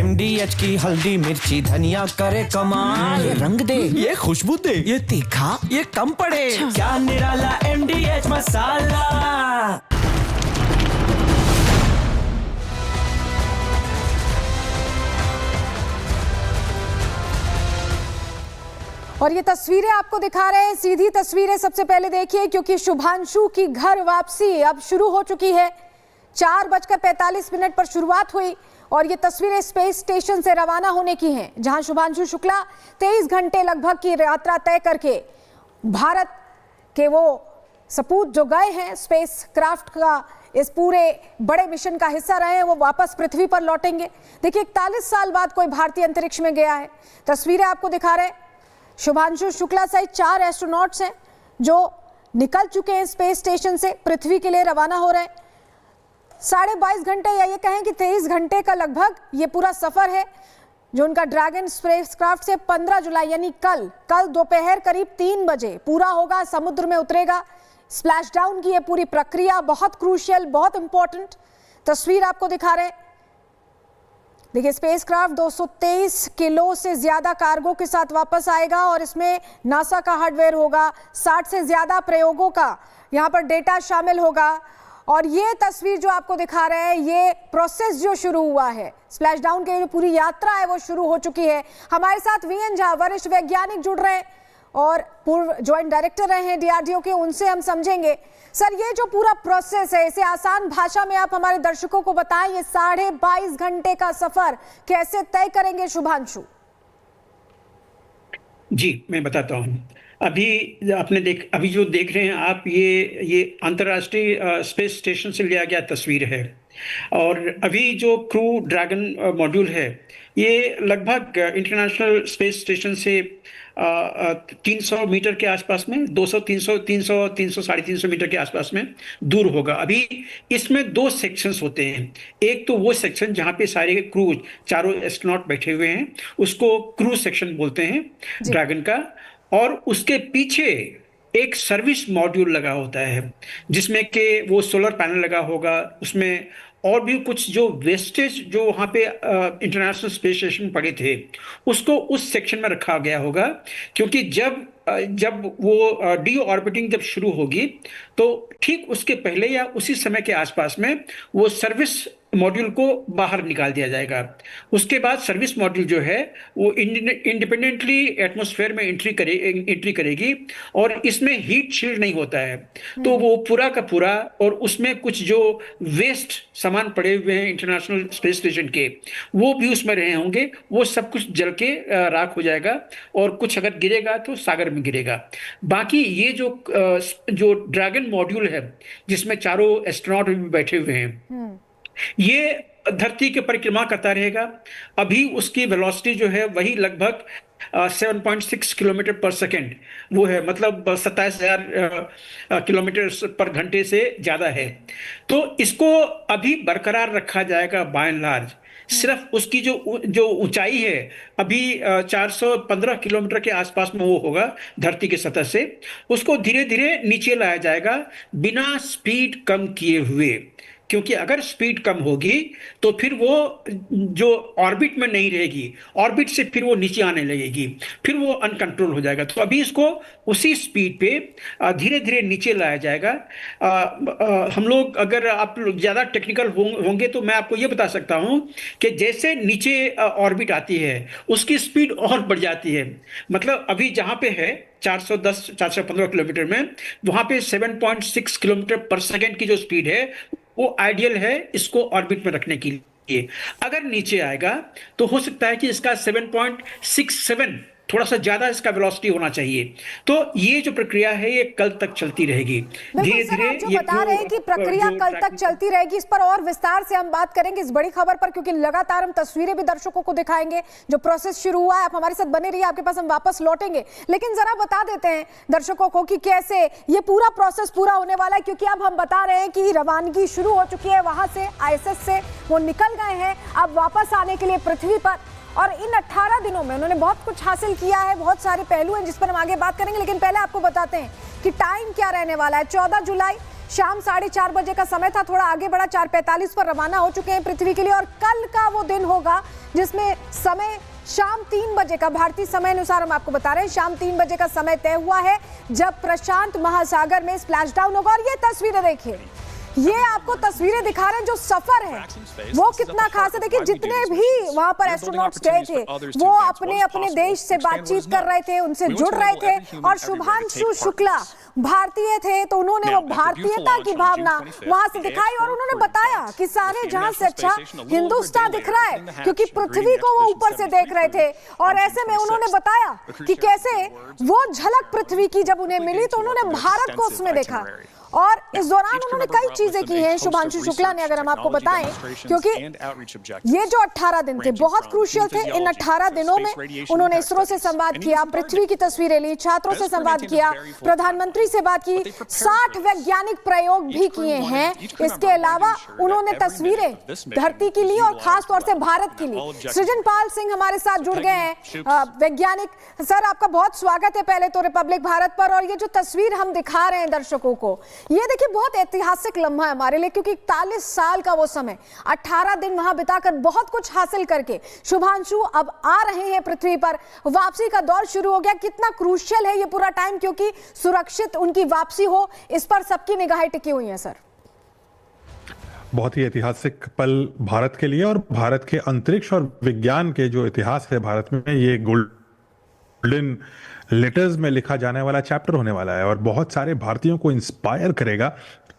MDH की हल्दी मिर्ची धनिया करे कमाल। ये रंग दे, ये खुशबू दे, ये तीखा, ये कम पड़े। अच्छा। क्या निराला MDH मसाला। और ये तस्वीरें आपको दिखा रहे हैं, सीधी तस्वीरें सबसे पहले देखिए, क्योंकि शुभांशु की घर वापसी अब शुरू हो चुकी है। 4:45 पर शुरुआत हुई और ये तस्वीरें स्पेस स्टेशन से रवाना होने की हैं, जहां शुभांशु शुक्ला 23 घंटे लगभग की यात्रा तय करके भारत के वो सपूत जो गए हैं स्पेस क्राफ्ट का इस पूरे बड़े मिशन का हिस्सा रहे हैं, वो वापस पृथ्वी पर लौटेंगे। देखिए 41 साल बाद कोई भारतीय अंतरिक्ष में गया है। तस्वीरें आपको दिखा रहे हैं, शुभांशु शुक्ला सहित 4 एस्ट्रोनॉट्स हैं जो निकल चुके हैं स्पेस स्टेशन से, पृथ्वी के लिए रवाना हो रहे हैं। 22.5 घंटे या ये कहें कि 23 घंटे का लगभग ये पूरा सफर है जो उनका ड्रैगन स्पेसक्राफ्ट से 15 जुलाई यानी कल दोपहर करीब 3 बजे पूरा होगा, समुद्र में उतरेगा। स्प्लैश डाउन की ये पूरी प्रक्रिया बहुत क्रूशियल, बहुत इंपॉर्टेंट तस्वीर आपको दिखा रहे हैं। देखिए स्पेसक्राफ्ट 223 किलो से ज्यादा कार्गो के साथ वापस आएगा और इसमें नासा का हार्डवेयर होगा, 60 से ज्यादा प्रयोगों का यहाँ पर डेटा शामिल होगा। और ये तस्वीर जो आपको दिखा रहे हैं, ये प्रोसेस जो शुरू हुआ है, स्प्लैश डाउन की जो पूरी यात्रा है वो शुरू हो चुकी है। हमारे साथ VN झा वरिष्ठ वैज्ञानिक जुड़ रहे हैं और पूर्व ज्वाइंट डायरेक्टर रहे हैं DRDO के, उनसे हम समझेंगे। सर, ये जो पूरा प्रोसेस है इसे आसान भाषा में आप हमारे दर्शकों को बताएं, ये 22.5 घंटे का सफर कैसे तय करेंगे शुभांशु? जी मैं बताता हूँ। अभी जो देख रहे हैं आप, ये अंतर्राष्ट्रीय स्पेस स्टेशन से लिया गया तस्वीर है। और अभी जो क्रू ड्रैगन मॉड्यूल है ये लगभग इंटरनेशनल स्पेस स्टेशन से 300 मीटर के आसपास में, 200 300 300 300 350 मीटर के आसपास में दूर होगा। अभी इसमें 2 सेक्शंस होते हैं। एक तो वो सेक्शन जहाँ पे सारे क्रू, चारों एस्ट्रोनॉट बैठे हुए हैं, उसको क्रू सेक्शन बोलते हैं ड्रैगन का। और उसके पीछे एक सर्विस मॉड्यूल लगा होता है जिसमें कि वो सोलर पैनल लगा होगा, उसमें और भी कुछ जो वेस्टेज जो वहाँ पे इंटरनेशनल स्पेस स्टेशन पड़े थे उसको उस सेक्शन में रखा गया होगा। क्योंकि जब वो डी ऑर्बिटिंग जब शुरू होगी तो ठीक उसके पहले या उसी समय के आसपास में वो सर्विस मॉड्यूल को बाहर निकाल दिया जाएगा। उसके बाद सर्विस मॉड्यूल जो है वो इंडिपेंडेंटली एटमॉस्फेयर में एंट्री करेगी और इसमें हीट शील्ड नहीं होता है, तो वो पूरा का पूरा, और उसमें कुछ जो वेस्ट सामान पड़े हुए हैं इंटरनेशनल स्पेस स्टेशन के वो भी उसमें रहे होंगे, वो सब कुछ जल के राख हो जाएगा और कुछ अगर गिरेगा तो सागर में गिरेगा। बाकी ये जो ड्रैगन मॉड्यूल है जिसमें चारों एस्ट्रोनॉट भी बैठे हुए हैं, ये धरती की परिक्रमा करता रहेगा। अभी उसकी वेलोसिटी जो है वही लगभग 7.6 किलोमीटर पर सेकेंड वो है, मतलब 27,000 किलोमीटर पर घंटे से ज़्यादा है। तो इसको अभी बरकरार रखा जाएगा बाय एंड लार्ज। सिर्फ उसकी जो ऊंचाई है अभी 415 किलोमीटर के आसपास में वो होगा धरती की सतह से, उसको धीरे धीरे नीचे लाया जाएगा बिना स्पीड कम किए हुए। क्योंकि अगर स्पीड कम होगी तो फिर वो जो ऑर्बिट में नहीं रहेगी, ऑर्बिट से फिर वो नीचे आने लगेगी, फिर वो अनकंट्रोल हो जाएगा। तो अभी इसको उसी स्पीड पे धीरे धीरे नीचे लाया जाएगा। हम लोग, अगर आप लोग ज़्यादा टेक्निकल होंगे तो मैं आपको ये बता सकता हूँ कि जैसे नीचे ऑर्बिट आती है उसकी स्पीड और बढ़ जाती है। मतलब अभी जहाँ पे है 415 किलोमीटर में, वहाँ पे 7.6 किलोमीटर पर सेकेंड की जो स्पीड है वो आइडियल है इसको ऑर्बिट में रखने के लिए। अगर नीचे आएगा तो हो सकता है कि इसका 7.67 थोड़ा सा ज्यादा इसका वेलोसिटी होना चाहिए। तो ये जो प्रक्रिया है ये कल तक चलती रहेगी। धीरे धीरे जो बता रहे हैं कि प्रक्रिया कल तक चलती रहेगी, इस पर और विस्तार से हम बात करेंगे इस बड़ी खबर पर, क्योंकि लगातार हम तस्वीरें भी दर्शकों को दिखाएंगे जो प्रोसेस शुरू हुआ है। आप हमारे साथ बने रहिए, आपके पास हम वापस लौटेंगे। लेकिन जरा बता देते हैं दर्शकों को कि कैसे ये पूरा प्रोसेस पूरा होने वाला है, क्योंकि अब हम बता रहे हैं कि रवानगी शुरू हो चुकी है। वहां से ISS से वो निकल गए हैं अब वापस आने के लिए पृथ्वी पर, और इन 18 दिनों में उन्होंने बहुत कुछ हासिल किया है। बहुत सारे पहलू हैं जिस पर हम आगे बात करेंगे, लेकिन पहले आपको बताते हैं कि टाइम क्या रहने वाला है। 14 जुलाई शाम 4:30 बजे का समय था, थोड़ा आगे बढ़ा, 4:45 पर रवाना हो चुके हैं पृथ्वी के लिए। और कल का वो दिन होगा जिसमें समय शाम 3 बजे का, भारतीय समय अनुसार हम आपको बता रहे हैं, शाम 3 बजे का समय तय हुआ है जब प्रशांत महासागर में स्प्लैश डाउन होगा। और ये तस्वीरें देखिए, ये आपको तस्वीरें दिखा रहे हैं जो सफर है वो कितना खास है। देखिए जितने भी वहां पर एस्ट्रोनॉट्स गए थे वो अपने अपने देश से बातचीत कर रहे थे, उनसे जुड़ रहे थे। और शुभांशु शुक्ला भारतीय थे तो उन्होंने वो भारतीयता की भावना वहां से दिखाई और उन्होंने बताया कि सारे जहां से अच्छा हिंदुस्तान दिख रहा है, क्योंकि पृथ्वी को वो ऊपर से देख रहे थे। और ऐसे में उन्होंने बताया कि कैसे वो झलक पृथ्वी की जब उन्हें मिली तो उन्होंने भारत को उसमें देखा। और इस दौरान उन्होंने कई चीजें की हैं शुभांशु शुक्ला ने, अगर हम आपको बताएं, क्योंकि ये जो 18 दिन थे बहुत क्रूशियल थे। इन 18 दिनों में उन्होंने इसरो से संवाद किया, पृथ्वी की तस्वीरें ली, छात्रों से संवाद किया, प्रधानमंत्री से बात की, 60 वैज्ञानिक प्रयोग भी किए हैं। इसके अलावा उन्होंने तस्वीरें धरती की ली और खासतौर से भारत की ली। सृजनपाल सिंह हमारे साथ जुड़ गए हैं, वैज्ञानिक। सर आपका बहुत स्वागत है पहले तो रिपब्लिक भारत पर। और ये जो तस्वीर हम दिखा रहे हैं दर्शकों को, ये देखिए बहुत ऐतिहासिक लम्हा है हमारे लिए, क्योंकि 41 साल का वो समय, 18 दिन वहां बिताकर बहुत कुछ हासिल करके शुभांशु अब आ रहे हैं पृथ्वी पर। वापसी का दौर शुरू हो गया। कितना क्रूशियल है ये पूरा टाइम, क्योंकि सुरक्षित उनकी वापसी हो इस पर सबकी निगाहें टिकी हुई हैं। सर बहुत ही ऐतिहासिक पल भारत के लिए और भारत के अंतरिक्ष और विज्ञान के जो इतिहास है भारत में, ये गोल्डन लेटर्स में लिखा जाने वाला चैप्टर होने वाला है और बहुत सारे भारतीयों को इंस्पायर करेगा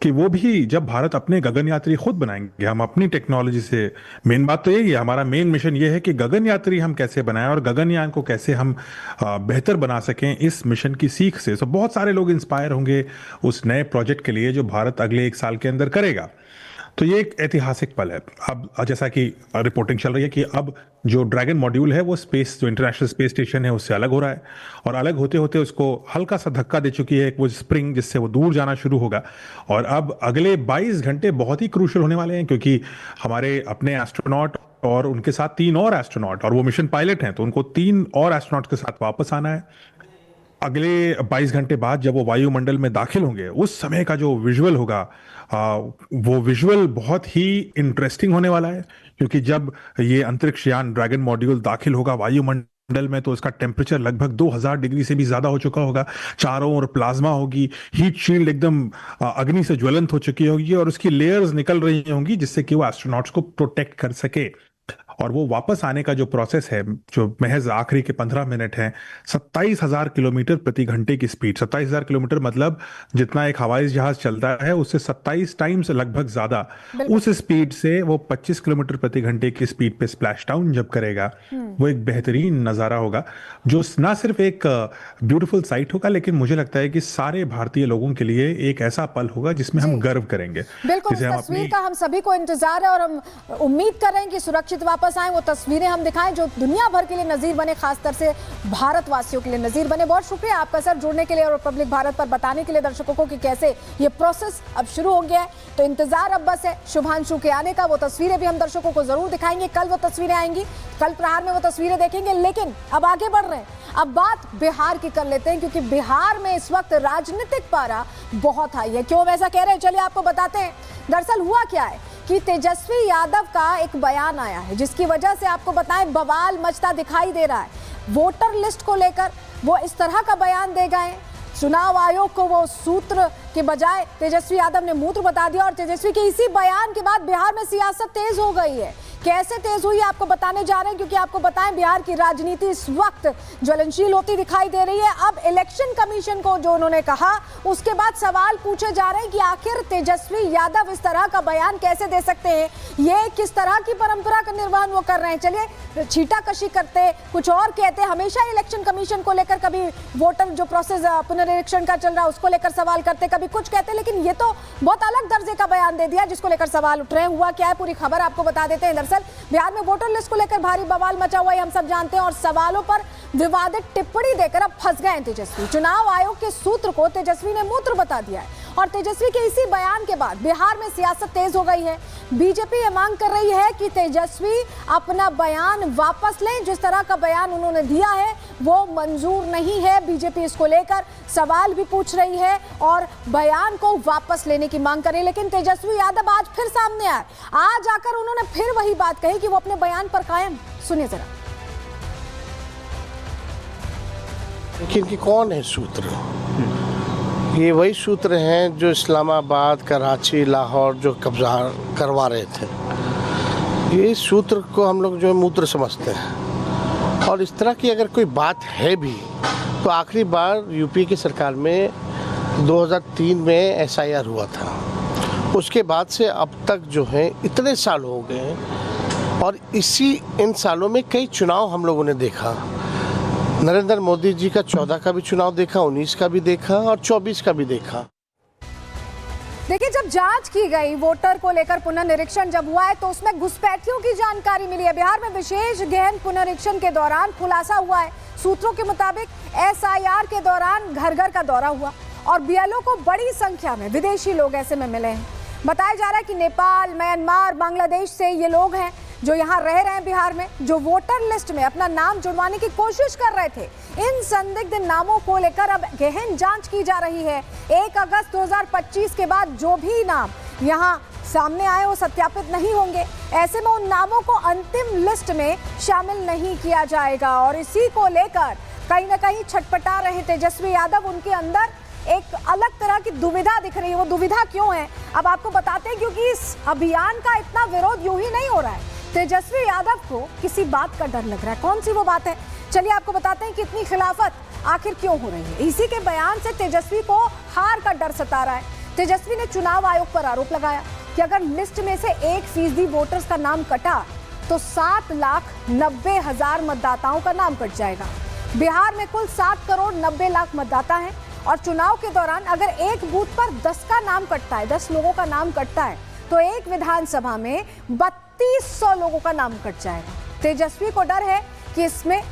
कि वो भी जब भारत अपने गगनयात्री खुद बनाएंगे, हम अपनी टेक्नोलॉजी से। मेन बात तो यही है, हमारा मेन मिशन ये है कि गगनयात्री हम कैसे बनाएं और गगनयान को कैसे हम बेहतर बना सकें इस मिशन की सीख से। तो बहुत सारे लोग इंस्पायर होंगे उस नए प्रोजेक्ट के लिए जो भारत अगले 1 साल के अंदर करेगा। तो ये एक ऐतिहासिक पल है। अब जैसा कि रिपोर्टिंग चल रही है कि अब जो ड्रैगन मॉड्यूल है वो स्पेस, जो इंटरनेशनल स्पेस स्टेशन है उससे अलग हो रहा है और अलग होते होते उसको हल्का सा धक्का दे चुकी है वो स्प्रिंग, जिससे वो दूर जाना शुरू होगा। और अब अगले 22 घंटे बहुत ही क्रूशियल होने वाले हैं, क्योंकि हमारे अपने एस्ट्रोनॉट और उनके साथ 3 और एस्ट्रोनॉट, और वो मिशन पायलट हैं तो उनको 3 और एस्ट्रोनॉट के साथ वापस आना है। अगले 22 घंटे बाद जब वो वायुमंडल में दाखिल होंगे उस समय का जो विजुअल होगा वो विजुअल बहुत ही इंटरेस्टिंग होने वाला है, क्योंकि जब ये अंतरिक्ष यान ड्रैगन मॉड्यूल दाखिल होगा वायुमंडल में तो उसका टेम्परेचर लगभग 2000 डिग्री से भी ज्यादा हो चुका होगा। चारों ओर प्लाज्मा होगी, हीट शील्ड एकदम अग्नि से ज्वलंत हो चुकी होगी और उसकी लेयर्स निकल रही होंगी जिससे कि वो एस्ट्रोनॉट्स को प्रोटेक्ट कर सके। और वो वापस आने का जो प्रोसेस है, जो महज आखिरी के 15 मिनट है, 27,000 किलोमीटर प्रति घंटे की स्पीड। 27,000 किलोमीटर मतलब जितना एक हवाई जहाज चलता है उससे 27 टाइम्स लगभग ज्यादा। उस स्पीड से वो 25 किलोमीटर प्रति घंटे की स्पीड पे स्प्लैश डाउन जब करेगा वो एक बेहतरीन नजारा होगा, जो ना सिर्फ एक ब्यूटीफुल साइट होगा लेकिन मुझे लगता है कि सारे भारतीय लोगों के लिए एक ऐसा पल होगा जिसमें हम गर्व करेंगे। बिल्कुल, इस तस्वीर का हम सभी को इंतजार है और हम उम्मीद कर रहे हैं कि सुरक्षित वापस आए, वो तस्वीरें हम दिखाएं जो दुनिया भर के लिए नजीर बने, खासकर से भारतवासियों के लिए नजीर बने। बहुत शुक्रिया आपका सर जुड़ने के लिए और रिपब्लिक भारत पर बताने के लिए दर्शकों को कि कैसे ये प्रोसेस अब शुरू हो गया है। तो इंतजार अब बस है शुभांशु के आने का। वो तस्वीरें भी हम दर्शकों को जरूर दिखाएंगे। कल वो तस्वीरें आएंगी, कल प्रहार में वो तस्वीरें देखेंगे। लेकिन अब आगे बढ़ रहे हैं, अब बात बिहार की कर लेते हैं, क्योंकि बिहार में इस वक्त राजनीतिक पारा बहुत हाई है। क्यों वैसा कह रहे हैं, चलिए आपको बताते हैं। दरअसल हुआ क्या है कि तेजस्वी यादव का एक बयान आया है जिसकी वजह से आपको बताएं बवाल मचता दिखाई दे रहा है। वोटर लिस्ट को लेकर वो इस तरह का बयान दे गए, चुनाव आयोग को वो सूत्र के बजाय तेजस्वी यादव ने मूत्र बता दिया। और तेजस्वी के इसी बयान के बाद बिहार में सियासत तेज हो गई है। कैसे तेज हुई आपको बताने जा रहे हैं, क्योंकि आपको बताएं बिहार की राजनीति इस वक्त ज्वलनशील होती दिखाई दे रही है। अब इलेक्शन कमीशन को जो उन्होंने कहा उसके बाद सवाल पूछे जा रहे हैं कि आखिर तेजस्वी यादव इस तरह का बयान कैसे दे सकते हैं, ये किस तरह की परंपरा का निर्वहन वो कर रहे हैं। चलिए छीटाकशी करते, कुछ और कहते, हमेशा इलेक्शन कमीशन को लेकर कभी वोटर जो प्रोसेस पुनरीक्षण का चल रहा है उसको लेकर सवाल करते, कभी कुछ कहते, लेकिन ये तो बहुत अलग दर्जे का बयान दे दिया जिसको लेकर सवाल उठ रहे हैं। हुआ क्या है पूरी खबर आपको बता देते हैं। बिहार में वोटर लिस्ट को लेकर भारी बवाल मचा हुआ है, हम सब जानते हैं, और सवालों पर विवादित टिप्पणी देकर अब फंस गए हैं तेजस्वी। चुनाव आयोग के सूत्र को तेजस्वी ने मूत्र बता दिया है और तेजस्वी के इसी बयान के बाद बिहार में सियासत तेज हो गई है। बीजेपी ये मांग कर रही है कि तेजस्वी अपना बयान वापस लें। जिस तरह का बयान उन्होंने दिया है वो मंजूर नहीं है। बीजेपी इसको लेकर सवाल भी पूछ रही है और बयान को वापस लेने की मांग कर रही है। लेकिन तेजस्वी यादव आज फिर सामने आए। आज आकर उन्होंने फिर वही बात कही कि वो अपने बयान पर कायम। सुनिए जरा। लेकिन कि कौन है सूत्र? ये वही सूत्र हैं जो इस्लामाबाद, कराची, लाहौर जो कब्जा करवा रहे थे। ये सूत्र को हम लोग जो है मूत्र समझते हैं। और इस तरह की अगर कोई बात है भी तो आखिरी बार यूपी की सरकार में 2003 में SIR हुआ था। उसके बाद से अब तक जो है इतने साल हो गए और इन सालों में कई चुनाव हम लोगों ने देखा। नरेंद्र मोदी जी का 14 का भी चुनाव देखा, 19 का भी देखा और 24 का भी देखा। देखिए, जब जांच की गई वोटर को लेकर पुनर्निरीक्षण जब हुआ है तो उसमें घुसपैठियों की जानकारी मिली है। बिहार में विशेष गहन पुनरीक्षण के दौरान खुलासा हुआ है। सूत्रों के मुताबिक SIR के दौरान घर घर का दौरा हुआ और BLO को बड़ी संख्या में विदेशी लोग ऐसे में मिले हैं। बताया जा रहा है कि नेपाल, म्यांमार, बांग्लादेश से ये लोग हैं जो यहाँ रह रहे हैं बिहार में, जो वोटर लिस्ट में अपना नाम जुड़वाने की कोशिश कर रहे थे। इन संदिग्ध नामों को लेकर अब गहन जांच की जा रही है। 1 अगस्त 2025 के बाद जो भी नाम यहाँ सामने आए वो सत्यापित नहीं होंगे। ऐसे में उन नामों को अंतिम लिस्ट में शामिल नहीं किया जाएगा और इसी को लेकर कहीं ना कहीं छटपटा रहे तेजस्वी यादव। उनके अंदर एक अलग तरह की दुविधा दिख रही है। वो दुविधा क्यों है अब आपको बताते हैं, क्योंकि इस अभियान का इतना विरोध यूं ही नहीं हो रहा है। तेजस्वी यादव को किसी बात का डर लग रहा है। कौन सी वो बात है, चलिए आपको बताते हैं कि इतनी खिलाफत आखिर क्यों हो रही है। इसी के बयान से तेजस्वी को हार का डर सता रहा है। तेजस्वी ने चुनाव आयोग पर आरोप लगाया कि अगर लिस्ट में से 1% वोटर्स का नाम कटा तो 7,90,000 मतदाताओं का नाम कट जाएगा। बिहार में कुल 7,90,00,000 मतदाता हैं और चुनाव के दौरान अगर एक बूथ पर 10 का नाम कटता है, 10 लोगों का नाम कटता है तो एक विधानसभा में 3200 लोगों का नाम कट जाएगा। तेजस्वी को डर है कि इसमें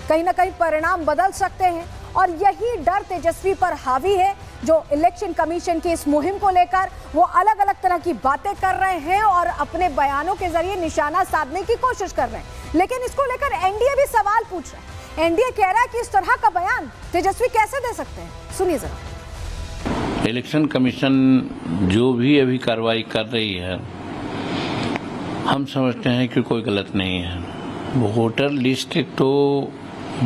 कहीं ना कहीं परिणाम बदल सकते हैं और यही डर तेजस्वी पर हावी है, जो इलेक्शन कमीशन की इस मुहिम को लेकर वो अलग अलग तरह की बातें कर रहे हैं और अपने बयानों के जरिए निशाना साधने की कोशिश कर रहे हैं। लेकिन इसको लेकर एनडीए भी सवाल पूछ रहा है। एनडीए कह रहा है कि इस तरह का बयान तेजस्वी कैसे दे सकते हैं, सुनिए जरा। इलेक्शन कमीशन जो भी अभी कार्रवाई कर रही है हम समझते हैं कि कोई गलत नहीं है। वोटर लिस्ट तो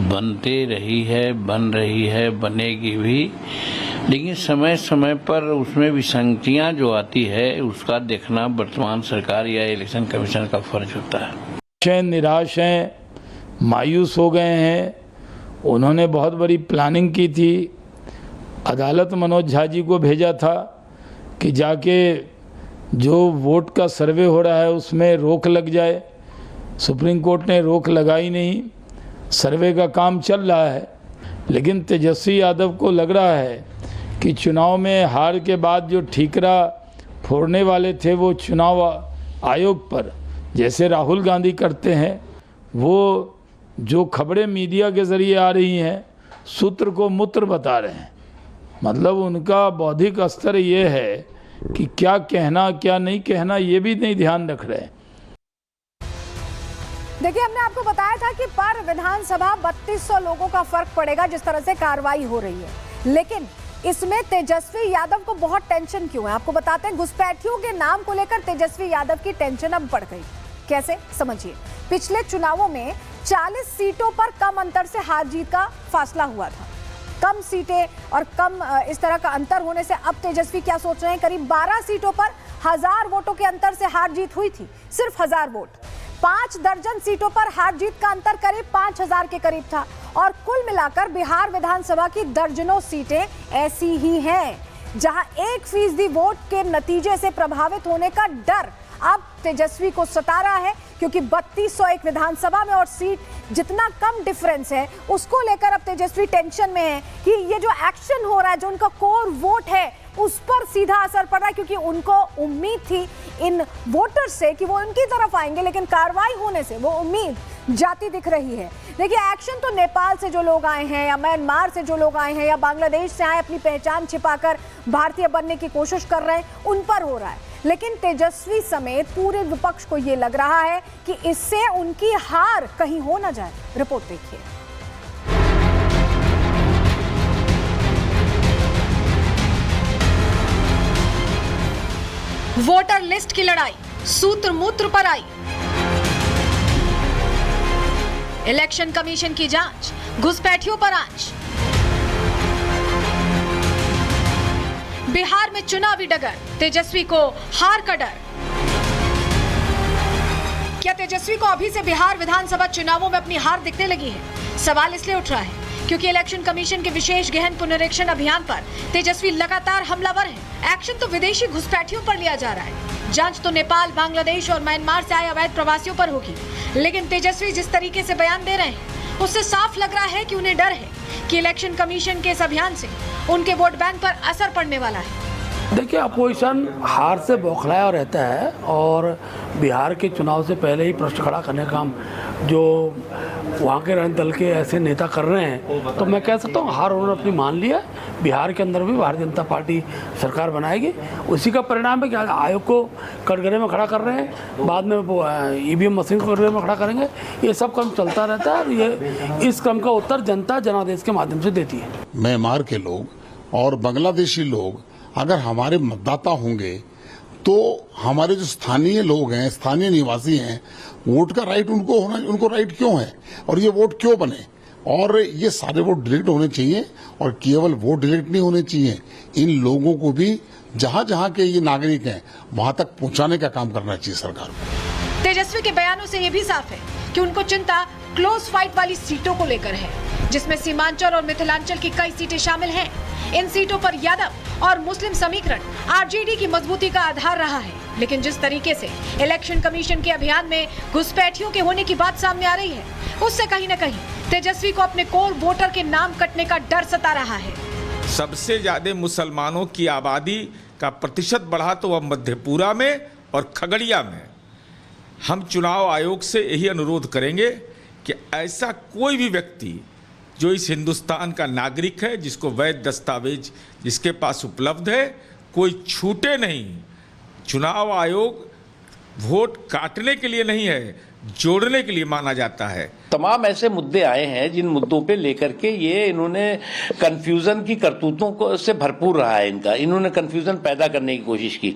बनते रही है, बन रही है, बनेगी भी, लेकिन समय समय पर उसमें विसंगतियां जो आती है उसका देखना वर्तमान सरकार या इलेक्शन कमीशन का फर्ज होता है। निराश हैं, मायूस हो गए हैं। उन्होंने बहुत बड़ी प्लानिंग की थी। अदालत मनोज झा जी को भेजा था कि जाके जो वोट का सर्वे हो रहा है उसमें रोक लग जाए। सुप्रीम कोर्ट ने रोक लगाई नहीं, सर्वे का काम चल रहा है। लेकिन तेजस्वी यादव को लग रहा है कि चुनाव में हार के बाद जो ठीकरा फोड़ने वाले थे वो चुनाव आयोग पर, जैसे राहुल गांधी करते हैं, वो जो खबरें मीडिया के ज़रिए आ रही हैं सूत्र को मूत्र बता रहे हैं। मतलब उनका बौद्धिक स्तर ये है कि क्या कहना क्या नहीं कहना ये भी नहीं ध्यान रख रहे हैं। देखिए, हमने आपको बताया था कि पर विधानसभा 3200 लोगों का फर्क पड़ेगा जिस तरह से कार्रवाई हो रही है। लेकिन इसमें तेजस्वी यादव को बहुत टेंशन क्यों है, आपको बताते हैं। घुसपैठियों के नाम को लेकर तेजस्वी यादव की टेंशन अब बढ़ गई। कैसे, समझिए। पिछले चुनावों में 40 सीटों पर कम अंतर से हार जीत का फासला हुआ था। कम सीटें और कम इस तरह का अंतर होने से अब तेजस्वी क्या सोच रहे हैं, करीब 12 सीटों पर 1000 वोटों के अंतर से हार जीत हुई थी, सिर्फ 1000 वोट। 5 दर्जन सीटों पर हार जीत का अंतर करीब 5000 के करीब था और कुल मिलाकर बिहार विधानसभा की दर्जनों सीटें ऐसी ही हैं जहां 1% वोट के नतीजे से प्रभावित होने का डर अब तेजस्वी को सता रहा है, क्योंकि 3201 विधानसभा में और सीट जितना कम डिफरेंस है उसको लेकर अब तेजस्वी टेंशन में है कि ये जो एक्शन हो रहा है, जो उनका कोर वोट है उस पर सीधा असर पड़ रहा है। क्योंकि उनको उम्मीद थी इन वोटर्स से कि वो उनकी तरफ आएंगे, लेकिन कार्रवाई होने से वो उम्मीद जाती दिख रही है। देखिए, एक्शन तो नेपाल से जो लोग आए हैं या म्यांमार से जो लोग आए हैं या बांग्लादेश से आए अपनी पहचान छिपाकर भारतीय बनने की कोशिश कर रहे हैं, उन पर हो रहा है। लेकिन तेजस्वी समेत पूरे विपक्ष को यह लग रहा है कि इससे उनकी हार कहीं हो ना जाए। रिपोर्ट देखिए। वोटर लिस्ट की लड़ाई सूत्र मूत्र पर आई। इलेक्शन कमीशन की जांच, घुसपैठियों पर आंच। बिहार में चुनावी डगर, तेजस्वी को हार का डर। क्या तेजस्वी को अभी से बिहार विधानसभा चुनावों में अपनी हार दिखने लगी है? सवाल इसलिए उठ रहा है क्योंकि इलेक्शन कमीशन के विशेष गहन पुनरीक्षण अभियान पर तेजस्वी लगातार हमलावर है। एक्शन तो विदेशी घुसपैठियों पर लिया जा रहा है। जांच तो नेपाल, बांग्लादेश और म्यांमार से आए अवैध प्रवासियों पर होगी। लेकिन तेजस्वी जिस तरीके से बयान दे रहे हैं, उससे साफ लग रहा है कि उन्हें डर है कि इलेक्शन कमीशन के इस अभियान से उनके वोट बैंक पर असर पड़ने वाला है। देखिए, अपोजिशन हार से बौखलाया रहता है और बिहार के चुनाव से पहले ही प्रश्न खड़ा करने का काम जो वहाँ के राजनीतिक दल के ऐसे नेता कर रहे हैं, तो मैं कह सकता हूँ हार उन्होंने अपनी मान लिया। बिहार के अंदर भी भारतीय जनता पार्टी सरकार बनाएगी। उसी का परिणाम है कि आयोग को कटघरे में खड़ा कर रहे हैं, बाद में वो ईवीएम मशीन को कटघरे में खड़ा करेंगे। ये सब क्रम चलता रहता है और ये इस क्रम का उत्तर जनता जनादेश के माध्यम से देती है। म्यांमार के लोग और बांग्लादेशी लोग अगर हमारे मतदाता होंगे तो हमारे जो स्थानीय लोग हैं, स्थानीय निवासी हैं, वोट का राइट उनको होना, उनको राइट क्यों है और ये वोट क्यों बने? और ये सारे वोट डिलीट होने चाहिए और केवल वोट डिलीट नहीं होने चाहिए, इन लोगों को भी जहां जहां के ये नागरिक हैं वहां तक पहुंचाने का काम करना चाहिए सरकार को। तेजस्वी के बयानों से ये भी साफ है कि उनको चिंता क्लोज फाइट वाली सीटों को लेकर है, जिसमें सीमांचल और मिथिलांचल की कई सीटें शामिल हैं। इन सीटों पर यादव और मुस्लिम समीकरण आरजेडी की मजबूती का आधार रहा है। लेकिन जिस तरीके से इलेक्शन कमीशन के अभियान में घुसपैठियों के होने की बात सामने आ रही है, उससे कहीं न कहीं तेजस्वी को अपने कोर वोटर के नाम कटने का डर सता रहा है। सबसे ज्यादा मुसलमानों की आबादी का प्रतिशत बढ़ा तो वह मधेपुरा में और खगड़िया में। हम चुनाव आयोग से यही अनुरोध करेंगे कि ऐसा कोई भी व्यक्ति जो इस हिंदुस्तान का नागरिक है, जिसको वैध दस्तावेज जिसके पास उपलब्ध है, कोई छूटे नहीं। चुनाव आयोग वोट काटने के लिए नहीं है, जोड़ने के लिए माना जाता है। तमाम ऐसे मुद्दे आए हैं जिन मुद्दों पे लेकर के ये इन्होंने कंफ्यूजन की करतूतों को से भरपूर रहा है इनका। इन्होंने कंफ्यूजन पैदा करने की कोशिश की,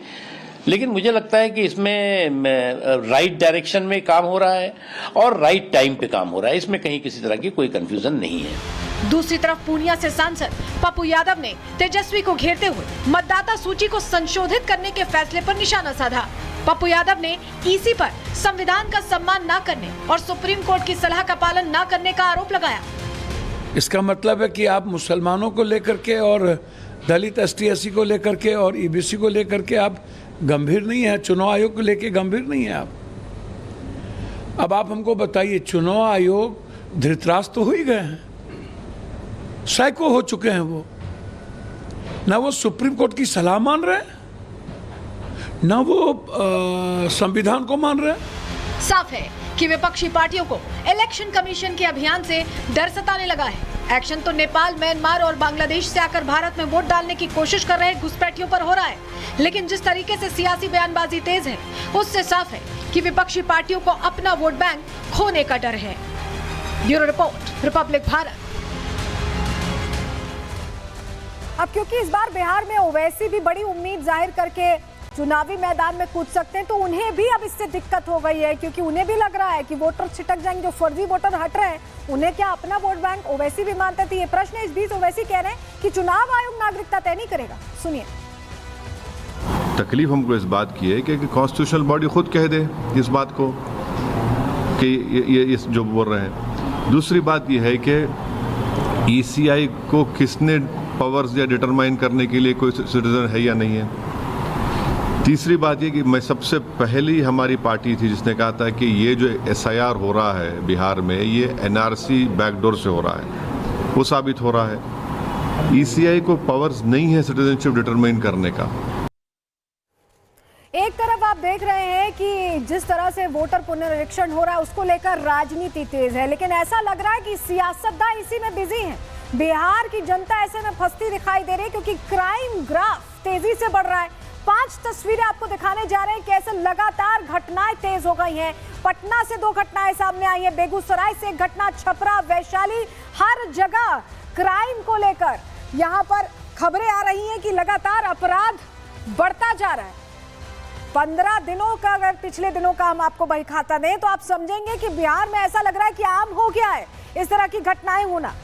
लेकिन मुझे लगता है कि इसमें राइट डायरेक्शन में काम हो रहा है और राइट टाइम पे काम हो रहा है। इसमें कहीं किसी तरह की कोई कंफ्यूजन नहीं है। दूसरी तरफ पूर्णिया से सांसद पप्पू यादव ने तेजस्वी को घेरते हुए मतदाता सूची को संशोधित करने के फैसले पर निशाना साधा। पप्पू यादव ने ईसी पर संविधान का सम्मान न करने और सुप्रीम कोर्ट की सलाह का पालन न करने का आरोप लगाया। इसका मतलब है कि आप मुसलमानों को लेकर के और दलित ST/SC को लेकर के और EBC को लेकर के आप गंभीर नहीं है, चुनाव आयोग को लेके गंभीर नहीं है आप। अब आप हमको बताइए, चुनाव आयोग धृतराष्ट्र तो हो ही गए हैं, सैकड़ों हो चुके हैं वो, ना वो सुप्रीम कोर्ट की सलाह मान रहे हैं, ना वो संविधान को मान रहे हैं। साफ है कि विपक्षी पार्टियों को इलेक्शन कमीशन के अभियान से डर सताने लगा है। एक्शन तो नेपाल, म्यांमार और बांग्लादेश से आकर भारत में वोट डालने की कोशिश कर रहे घुसपैठियों पर हो रहा है। लेकिन जिस तरीके से सियासी बयानबाजी तेज है, उससे साफ है कि विपक्षी पार्टियों को अपना वोट बैंक खोने का डर है। Bureau report, Republic Bharat. अब क्योंकि इस बार बिहार में ओवैसी भी बड़ी उम्मीद जाहिर करके चुनावी मैदान में कूद सकते हैं, तो उन्हें भी अब इससे दिक्कत हो गई है, क्योंकि उन्हें भी लग रहा है कि वोटर छिटक जाएंगे। जो फर्जी वोटर हट रहे हैं, उन्हें क्या अपना वोट बैंक ओवैसी भी मानते थे? ये प्रश्न है। इस बीच ओवैसी कह रहे हैं कि चुनाव आयोग नागरिकता तय नहीं करेगा। सुनिए। तकलीफ हमको इस बात की है कि कॉन्स्टिट्यूशनल बॉडी खुद कह दे इस बात को कि ये जो बोल रहे हैं। दूसरी बात ये है कि ECI को किसने पावर्स या डिटरमाइन करने के लिए कोई सिटीजन है या नहीं है। तीसरी बात ये कि मैं सबसे पहली हमारी पार्टी थी जिसने कहा था कि ये जो SIR हो रहा है बिहार में, ये NRC बैकडोर से हो रहा है। वो साबित हो रहा है। ECI को पावर्स नहीं है सिटीजनशिप डिटरमाइन करने का। एक तरफ आप देख रहे हैं कि जिस तरह से वोटर पुनरीक्षण हो रहा है उसको लेकर राजनीति तेज है, लेकिन ऐसा लग रहा है कि सियासतदान इसी में बिजी हैं। बिहार की जनता ऐसे में फंसती दिखाई दे रही है क्योंकि क्राइम ग्राफ तेजी से बढ़ रहा है। 5 तस्वीरें आपको दिखाने जा रहे हैं कैसे लगातार घटनाएं तेज हो गई हैं। पटना से 2 घटनाएं सामने आई हैं, बेगूसराय से 1 घटना, छपरा, वैशाली, हर जगह क्राइम को लेकर यहाँ पर खबरें आ रही हैं कि लगातार अपराध बढ़ता जा रहा है। 15 दिनों का अगर पिछले दिनों का हम आपको बही खाता दें तो आप समझेंगे कि बिहार में ऐसा लग रहा है कि आम हो गया है इस तरह की घटनाएं होना।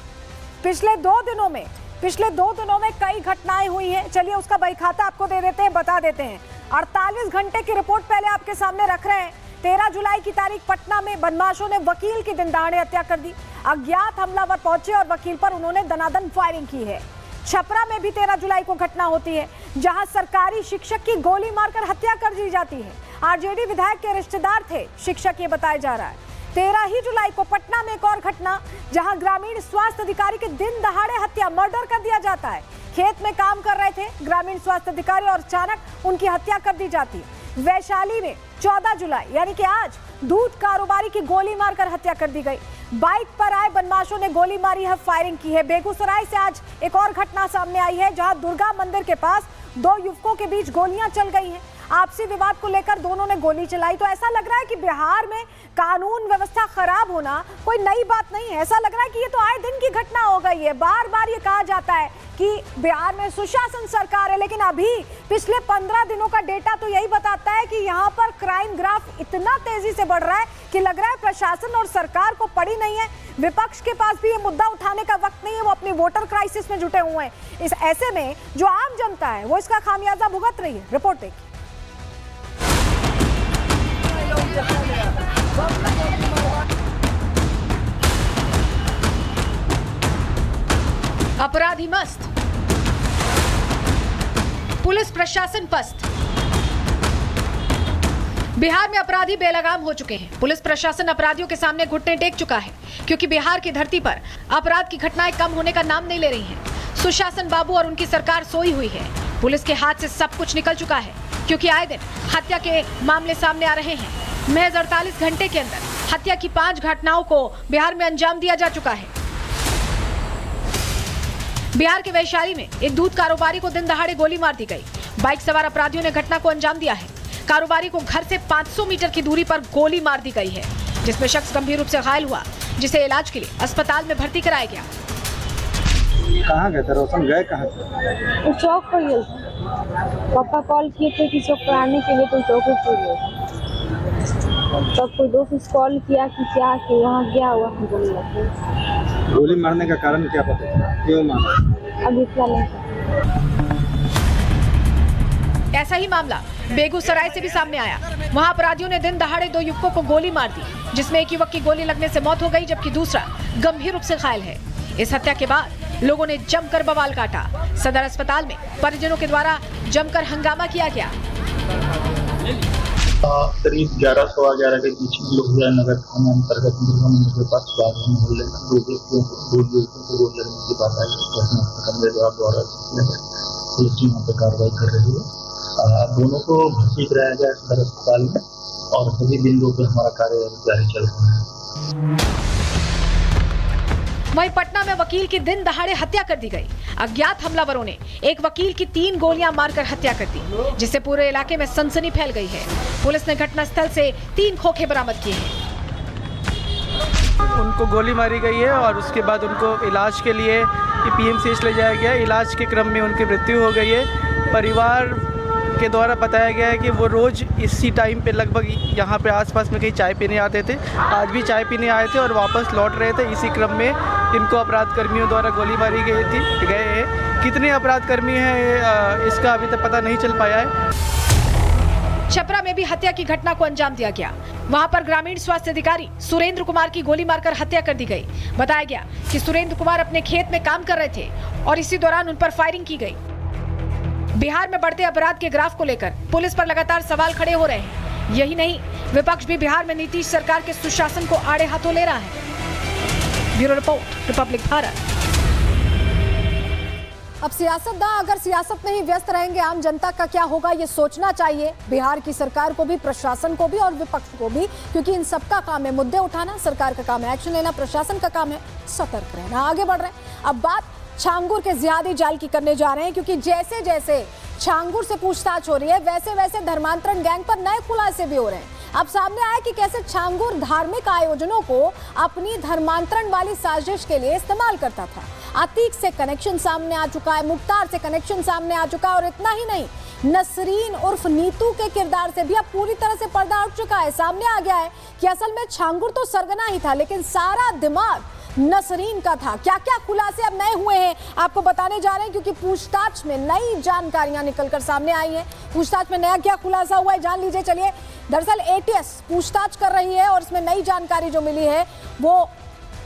पिछले 2 दिनों में कई घटनाएं हुई हैं। चलिए उसका बही खाता आपको दे देते हैं, बता देते हैं। 48 घंटे की रिपोर्ट पहले आपके सामने रख रहे हैं। 13 जुलाई की तारीख पटना में बदमाशों ने वकील की दिन दहाड़े हत्या कर दी। अज्ञात हमलावर पहुंचे और वकील पर उन्होंने दनादन फायरिंग की है। छपरा में भी 13 जुलाई को घटना होती है जहां सरकारी शिक्षक की गोली मारकर हत्या कर दी जाती है। आरजेडी विधायक के रिश्तेदार थे शिक्षक, ये बताया जा रहा है। 13 ही जुलाई को पटना में एक और घटना जहां ग्रामीण स्वास्थ्य अधिकारी की दिन दहाड़े हत्या, मर्डर कर दिया जाता है। खेत में काम कर रहे थे ग्रामीण स्वास्थ्य अधिकारी और अचानक उनकी हत्या कर दी जाती है। वैशाली में 14 जुलाई यानी कि आज दूध कारोबारी की गोली मारकर हत्या कर दी गई। बाइक पर आए बदमाशों ने गोली मारी है, फायरिंग की है। बेगूसराय से आज एक और घटना सामने आई है जहां दुर्गा मंदिर के पास 2 युवकों के बीच गोलियां चल गई हैं। आपसी विवाद को लेकर दोनों ने गोली चलाई। तो ऐसा लग रहा है कि बिहार में कानून व्यवस्था खराब होना कोई नई बात नहीं है। ऐसा लग रहा है कि ये तो आए दिन की घटना हो गई है। बार बार ये कहा जाता है कि बिहार में सुशासन सरकार है, लेकिन अभी पिछले 15 दिनों का डेटा तो यही बताता है कि यहाँ पर क्राइम ग्राफ इतना तेजी से बढ़ रहा है कि लग रहा है प्रशासन और सरकार को पड़ी नहीं है। विपक्ष के पास भी ये मुद्दा उठाने का वक्त नहीं है, वो अपनी वोटर क्राइसिस में जुटे हुए हैं। इस ऐसे में जो आम जनता है वो इसका खामियाजा भुगत रही है। रिपोर्ट देखिए। अपराधी मस्त, पुलिस प्रशासन पस्त। बिहार में अपराधी बेलगाम हो चुके हैं। पुलिस प्रशासन अपराधियों के सामने घुटने टेक चुका है क्योंकि बिहार की धरती पर अपराध की घटनाएं कम होने का नाम नहीं ले रही हैं। सुशासन बाबू और उनकी सरकार सोई हुई है। पुलिस के हाथ से सब कुछ निकल चुका है क्योंकि आए दिन हत्या के मामले सामने आ रहे हैं। महज 48 घंटे के अंदर हत्या की 5 घटनाओं को बिहार में अंजाम दिया जा चुका है। बिहार के वैशाली में एक दूध कारोबारी को दिन दहाड़े गोली मार दी गई। बाइक सवार अपराधियों ने घटना को अंजाम दिया है। कारोबारी को घर से 500 मीटर की दूरी पर गोली मार दी गई है, जिसमें शख्स गंभीर रूप से घायल हुआ, जिसे इलाज के लिए अस्पताल में भर्ती कराया गया। कहाँ गए थे रोशन? गए कहाँ थे? चौक पर गए थे। पापा कॉल किए थे कि चौक पर आने के लिए, तो चौक पर गए। तब कोई दोस्त कॉल किया कि क्या कि वहाँ गया हुआ है गोली लगी। गोली मारने का कारण क्या पता? क्यों मारा? अभी इतना नहीं। ऐसा ही मामला बेगूसराय से भी सामने आया। वहां अपराधियों ने दिन दहाड़े 2 युवकों को गोली मार दी, जिसमें एक युवक की गोली लगने से मौत हो गई जबकि दूसरा गंभीर रूप से घायल है। इस हत्या के बाद लोगों ने जमकर बवाल काटा। सदर अस्पताल में परिजनों के द्वारा जमकर हंगामा किया गया। करीब 11:15 के बीच में लोहिया नगर थाना अंतर्गत दुर्गा मंदिर के पास मोहल्ले में 2 युवकों को गोली लगने की बात आई। द्वारा पुलिस टीम वहाँ पे कार्रवाई कर रही है। दोनों को भर्ती कराया गया सदर अस्पताल में और सभी बिंदुओं पर हमारा कार्य जारी चल रहा है। वहीं पटना में वकील की दिन दहाड़े हत्या कर दी गई। अज्ञात हमलावरों ने एक वकील की 3 गोलियां मारकर हत्या कर दी, जिससे पूरे इलाके में सनसनी फैल गई है। पुलिस ने घटनास्थल से 3 खोखे बरामद किए हैं। उनको गोली मारी गई है और उसके बाद उनको इलाज के लिए पीएमसीएच ले जाया गया। इलाज के क्रम में उनकी मृत्यु हो गई है। परिवार के द्वारा बताया गया है कि वो रोज़ इसी टाइम पे लगभग यहाँ पे आसपास में कहीं चाय पीने आते थे। आज भी चाय पीने आए थे और वापस लौट रहे थे। इसी क्रम में इनको अपराध कर्मियों द्वारा गोली मारी गए हैं। कितने अपराध कर्मी हैं इसका अभी तक पता नहीं चल पाया है। छपरा में भी हत्या की घटना को अंजाम दिया गया। वहां पर ग्रामीण स्वास्थ्य अधिकारी सुरेंद्र कुमार की गोली मारकर हत्या कर दी गई। बताया गया कि सुरेंद्र कुमार अपने खेत में काम कर रहे थे और इसी दौरान उन पर फायरिंग की गई। बिहार में बढ़ते अपराध के ग्राफ को लेकर पुलिस पर लगातार सवाल खड़े हो रहे हैं। यही नहीं, विपक्ष भी बिहार में नीतीश सरकार के सुशासन को आड़े हाथों ले रहा है। Bureau report, Republic Bharat. अब सियासतदान अगर सियासत में ही व्यस्त रहेंगे, आम जनता का क्या होगा ये सोचना चाहिए बिहार की सरकार को भी, प्रशासन को भी और विपक्ष को भी, क्योंकि इन सबका काम है मुद्दे उठाना, सरकार का काम है एक्शन लेना, प्रशासन का काम है सतर्क रहना। आगे बढ़ रहे हैं, अब बात छांगुर के जियादी जाल की करने जा रहे हैं, क्योंकि जैसे जैसे छांगुर से पूछताछ हो रही है वैसे वैसे धर्मांतरण गैंग पर नए खुलासे भी हो रहे हैं। अब सामने आया कि कैसे छांगुर धार्मिक आयोजनों को अपनी धर्मांतरण वाली साजिश के लिए इस्तेमाल करता था। अतीक से कनेक्शन सामने आ चुका है, मुख्तार से कनेक्शन सामने आ चुका है, और इतना ही नहीं, नसरीन उर्फ नीतू के किरदार से भी अब पूरी तरह से पर्दा उठ चुका है। सामने आ गया है कि असल में छांगुर तो सरगना ही था, लेकिन सारा दिमाग नसरीन का था। क्या क्या खुलासे अब नए हुए हैं आपको बताने जा रहे हैं, क्योंकि पूछताछ में नई जानकारियां निकलकर सामने आई हैं। पूछताछ में नया क्या खुलासा हुआ है जान लीजिए। चलिए, दरअसल एटीएस पूछताछ कर रही है और इसमें नई जानकारी जो मिली है वो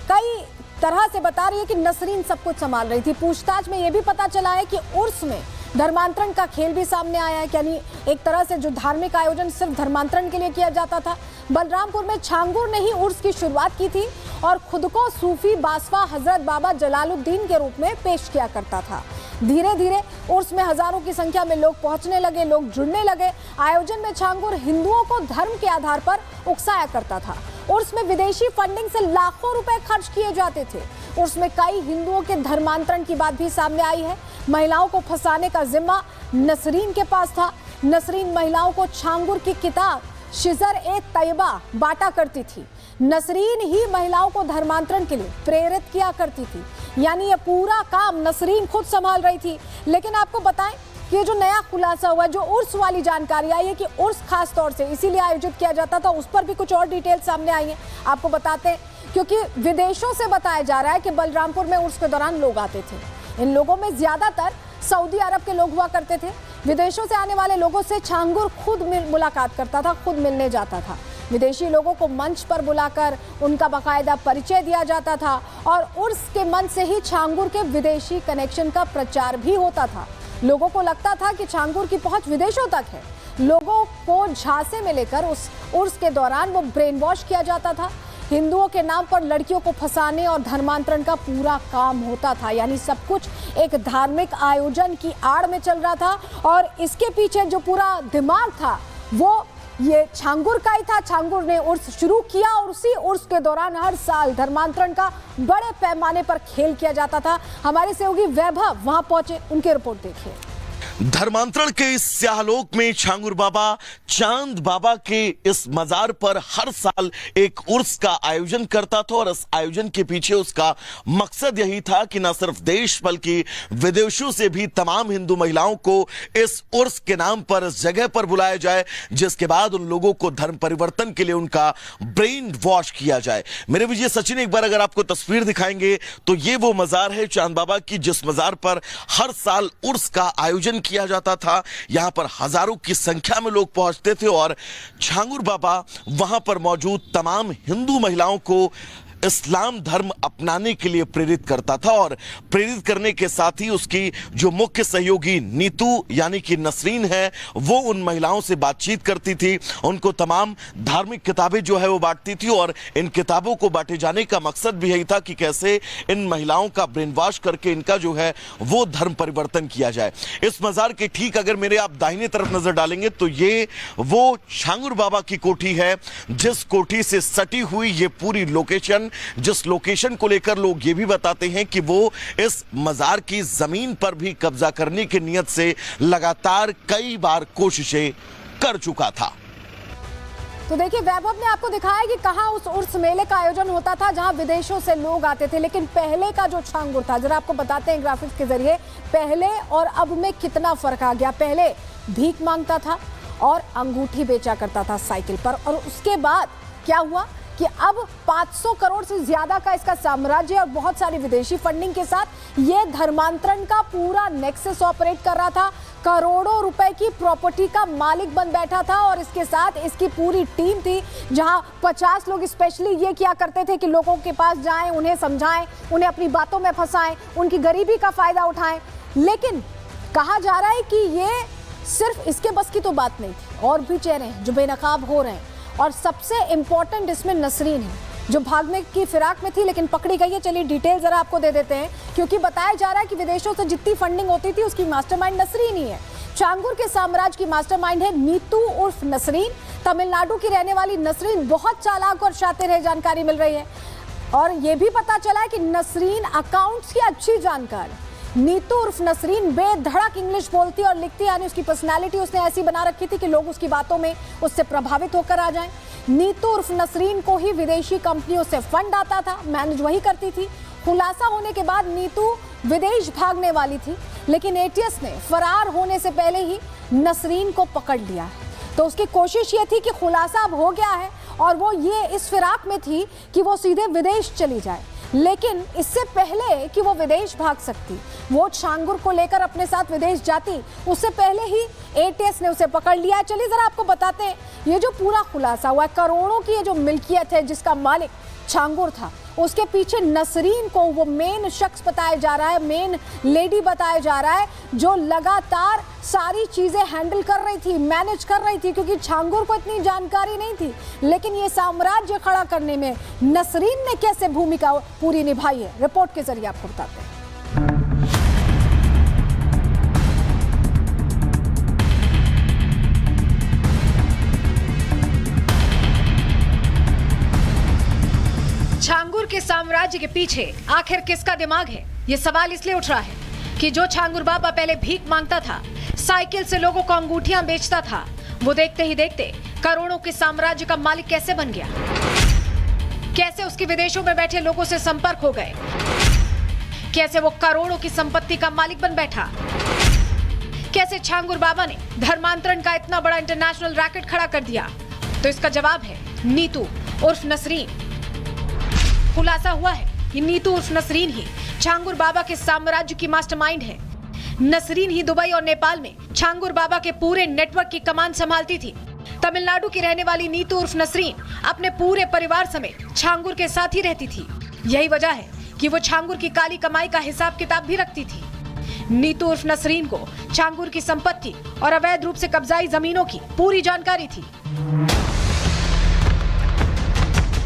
कई तरह से बता रही है कि नसरीन सब कुछ संभाल रही थी। पूछताछ में यह भी पता चला है कि उर्स में धर्मांतरण का खेल भी सामने आया है, यानी एक तरह से जो धार्मिक आयोजन सिर्फ धर्मांतरण के लिए किया जाता था। बलरामपुर में छांगुर ने ही उर्स की शुरुआत की थी और खुद को सूफी बासवा हजरत बाबा जलालुद्दीन के रूप में पेश किया करता था। धीरे धीरे उर्स में हजारों की संख्या में लोग पहुंचने लगे, लोग जुड़ने लगे। आयोजन में छांगुर हिंदुओं को धर्म के आधार पर उकसाया करता था। उर्स में विदेशी फंडिंग से लाखों रुपए खर्च किए जाते थे। उर्स में कई हिंदुओं के धर्मांतरण की बात भी सामने आई है। महिलाओं को फंसाने का जिम्मा नसरीन के पास था। नसरीन महिलाओं को छांगुर की किताब शिजर ए तैयबा बांटा करती थी। नसरीन ही महिलाओं को धर्मांतरण के लिए प्रेरित किया करती थी, यानी ये पूरा काम नसरीन खुद संभाल रही थी। लेकिन आपको बताएं कि ये जो नया खुलासा हुआ, जो उर्स वाली जानकारी आई है कि उर्स खास तौर से इसीलिए आयोजित किया जाता था, उस पर भी कुछ और डिटेल सामने आई है। आपको बताते हैं, क्योंकि विदेशों से बताया जा रहा है कि बलरामपुर में उर्स के दौरान लोग आते थे। इन लोगों में ज्यादातर सऊदी अरब के लोग हुआ करते थे। विदेशों से आने वाले लोगों से छांगुर खुद मुलाकात करता था, खुद मिलने जाता था। विदेशी लोगों को मंच पर बुलाकर उनका बाकायदा परिचय दिया जाता था और उर्स के मंच से ही छांगुर के विदेशी कनेक्शन का प्रचार भी होता था। लोगों को लगता था कि छांगुर की पहुंच विदेशों तक है। लोगों को झांसे में लेकर उस उर्स के दौरान वो ब्रेन वॉश किया जाता था। हिंदुओं के नाम पर लड़कियों को फंसाने और धर्मांतरण का पूरा काम होता था, यानी सब कुछ एक धार्मिक आयोजन की आड़ में चल रहा था। और इसके पीछे जो पूरा दिमाग था वो ये छांगुर का ही था। छांगुर ने उर्स शुरू किया और उसी उर्स के दौरान हर साल धर्मांतरण का बड़े पैमाने पर खेल किया जाता था। हमारे सहयोगी वैभव वहां पहुंचे, उनकी रिपोर्ट देखिए। धर्मांतरण के इस स्याहलोक में छांगुर बाबा चांद बाबा के इस मजार पर हर साल एक उर्स का आयोजन करता था और इस आयोजन के पीछे उसका मकसद यही था कि न सिर्फ देश बल्कि विदेशों से भी तमाम हिंदू महिलाओं को इस उर्स के नाम पर इस जगह पर बुलाया जाए, जिसके बाद उन लोगों को धर्म परिवर्तन के लिए उनका ब्रेन वॉश किया जाए। मेरे विजय सचिन एक बार अगर आपको तस्वीर दिखाएंगे तो ये वो मजार है चांद बाबा की, जिस मजार पर हर साल उर्स का आयोजन किया जाता था। यहां पर हजारों की संख्या में लोग पहुंचते थे और छांगुर बाबा वहां पर मौजूद तमाम हिंदू महिलाओं को इस्लाम धर्म अपनाने के लिए प्रेरित करता था और प्रेरित करने के साथ ही उसकी जो मुख्य सहयोगी नीतू यानी कि नसरीन है वो उन महिलाओं से बातचीत करती थी, उनको तमाम धार्मिक किताबें जो है वो बांटती थी और इन किताबों को बांटे जाने का मकसद भी यही था कि कैसे इन महिलाओं का ब्रेन वॉश करके इनका जो है वो धर्म परिवर्तन किया जाए। इस मजार के ठीक अगर मेरे आप दाहिने तरफ नजर डालेंगे तो ये वो छांगुर बाबा की कोठी है, जिस कोठी से सटी हुई ये पूरी लोकेशन, जिस लोकेशन को लेकर लोग ये भी बताते हैं कि वो इस मजार की जमीन पर भी कब्जा करने की नियत से लगातार कई बार कोशिशें कर चुका था। तो देखिए, वैभव ने आपको दिखाया कि कहां उस उर्स मेले का आयोजन होता था जहां विदेशों से लोग आते थे। लेकिन पहले का जो छांगुर था, जरा आपको बताते हैं ग्राफिक्स के जरिए, पहले और अब में कितना फर्क आ गया। पहले भीख मांगता था और अंगूठी बेचा करता था साइकिल पर, और उसके बाद क्या हुआ कि अब 500 करोड़ से ज्यादा का इसका साम्राज्य और बहुत सारी विदेशी फंडिंग के साथ ये धर्मांतरण का पूरा नेक्सस ऑपरेट कर रहा था। करोड़ों रुपए की प्रॉपर्टी का मालिक बन बैठा था और इसके साथ इसकी पूरी टीम थी, जहां 50 लोग स्पेशली ये किया करते थे कि लोगों के पास जाएं, उन्हें समझाएं, उन्हें अपनी बातों में फंसाएं, उनकी गरीबी का फायदा उठाएं। लेकिन कहा जा रहा है कि ये सिर्फ इसके बस की तो बात नहीं थी, और भी चेहरे हैं जो बेनकाब हो रहे हैं। और सबसे इंपॉर्टेंट इसमें नसरीन है। जो भागने की फिराक में थी लेकिन पकड़ी गई है। चलिए डिटेल जरा आपको दे देते हैं, क्योंकि बताया जा रहा है कि विदेशों से जितनी फंडिंग होती थी उसकी मास्टरमाइंड नसरीन ही है। छांगुर के साम्राज्य की मास्टरमाइंड है नीतू उर्फ नसरीन। तमिलनाडु की रहने वाली नसरीन बहुत चालाक और शातिर है, जानकारी मिल रही है। और ये भी पता चला है कि नसरीन अकाउंट्स की अच्छी जानकार। नीतू उर्फ नसरीन बेधड़क इंग्लिश बोलती और लिखती, यानी उसकी पर्सनालिटी उसने ऐसी बना रखी थी कि लोग उसकी बातों में उससे प्रभावित होकर आ जाएं। नीतू उर्फ नसरीन को ही विदेशी कंपनियों से फंड आता था, मैनेज वही करती थी। खुलासा होने के बाद नीतू विदेश भागने वाली थी, लेकिन एटीएस ने फरार होने से पहले ही नसरीन को पकड़ लिया है। तो उसकी कोशिश ये थी कि खुलासा अब हो गया है और वो ये इस फिराक में थी कि वो सीधे विदेश चली जाए, लेकिन इससे पहले कि वो विदेश भाग सकती, वो छांगुर को लेकर अपने साथ विदेश जाती, उससे पहले ही एटीएस ने उसे पकड़ लिया। चलिए जरा आपको बताते हैं ये जो पूरा खुलासा हुआ है, करोड़ों की ये जो मिल्कियत है जिसका मालिक छांगुर था, उसके पीछे नसरीन को वो मेन शख्स बताया जा रहा है, मेन लेडी बताया जा रहा है, जो लगातार सारी चीजें हैंडल कर रही थी, मैनेज कर रही थी, क्योंकि छांगुर को इतनी जानकारी नहीं थी। लेकिन ये साम्राज्य खड़ा करने में नसरीन ने कैसे भूमिका पूरी निभाई है, रिपोर्ट के जरिए आपको बताते हैं। छांगुर के साम्राज्य के पीछे आखिर किसका दिमाग है, ये सवाल इसलिए उठ रहा है कि जो छांगुर बाबा पहले भीख मांगता था, साइकिल से लोगों को अंगूठियां बेचता था, वो देखते ही देखते करोड़ों के साम्राज्य का मालिक कैसे बन गया। कैसे उसके विदेशों में बैठे लोगों से संपर्क हो गए, कैसे वो करोड़ों की संपत्ति का मालिक बन बैठा, कैसे छांगुर बाबा ने धर्मांतरण का इतना बड़ा इंटरनेशनल रैकेट खड़ा कर दिया। तो इसका जवाब है नीतू उर्फ नसरीन। खुलासा हुआ है कि नीतू उर्फ नसरीन ही छांगुर बाबा के साम्राज्य की मास्टरमाइंड है। नसरीन ही दुबई और नेपाल में छांगुर बाबा के पूरे नेटवर्क की कमान संभालती थी। तमिलनाडु की रहने वाली नीतू उर्फ नसरीन अपने पूरे परिवार समेत छांगुर के साथ ही रहती थी। यही वजह है कि वो छांगुर की काली कमाई का हिसाब किताब भी रखती थी। नीतू उर्फ नसरीन को छांगुर की संपत्ति और अवैध रूप से कब्जाई जमीनों की पूरी जानकारी थी।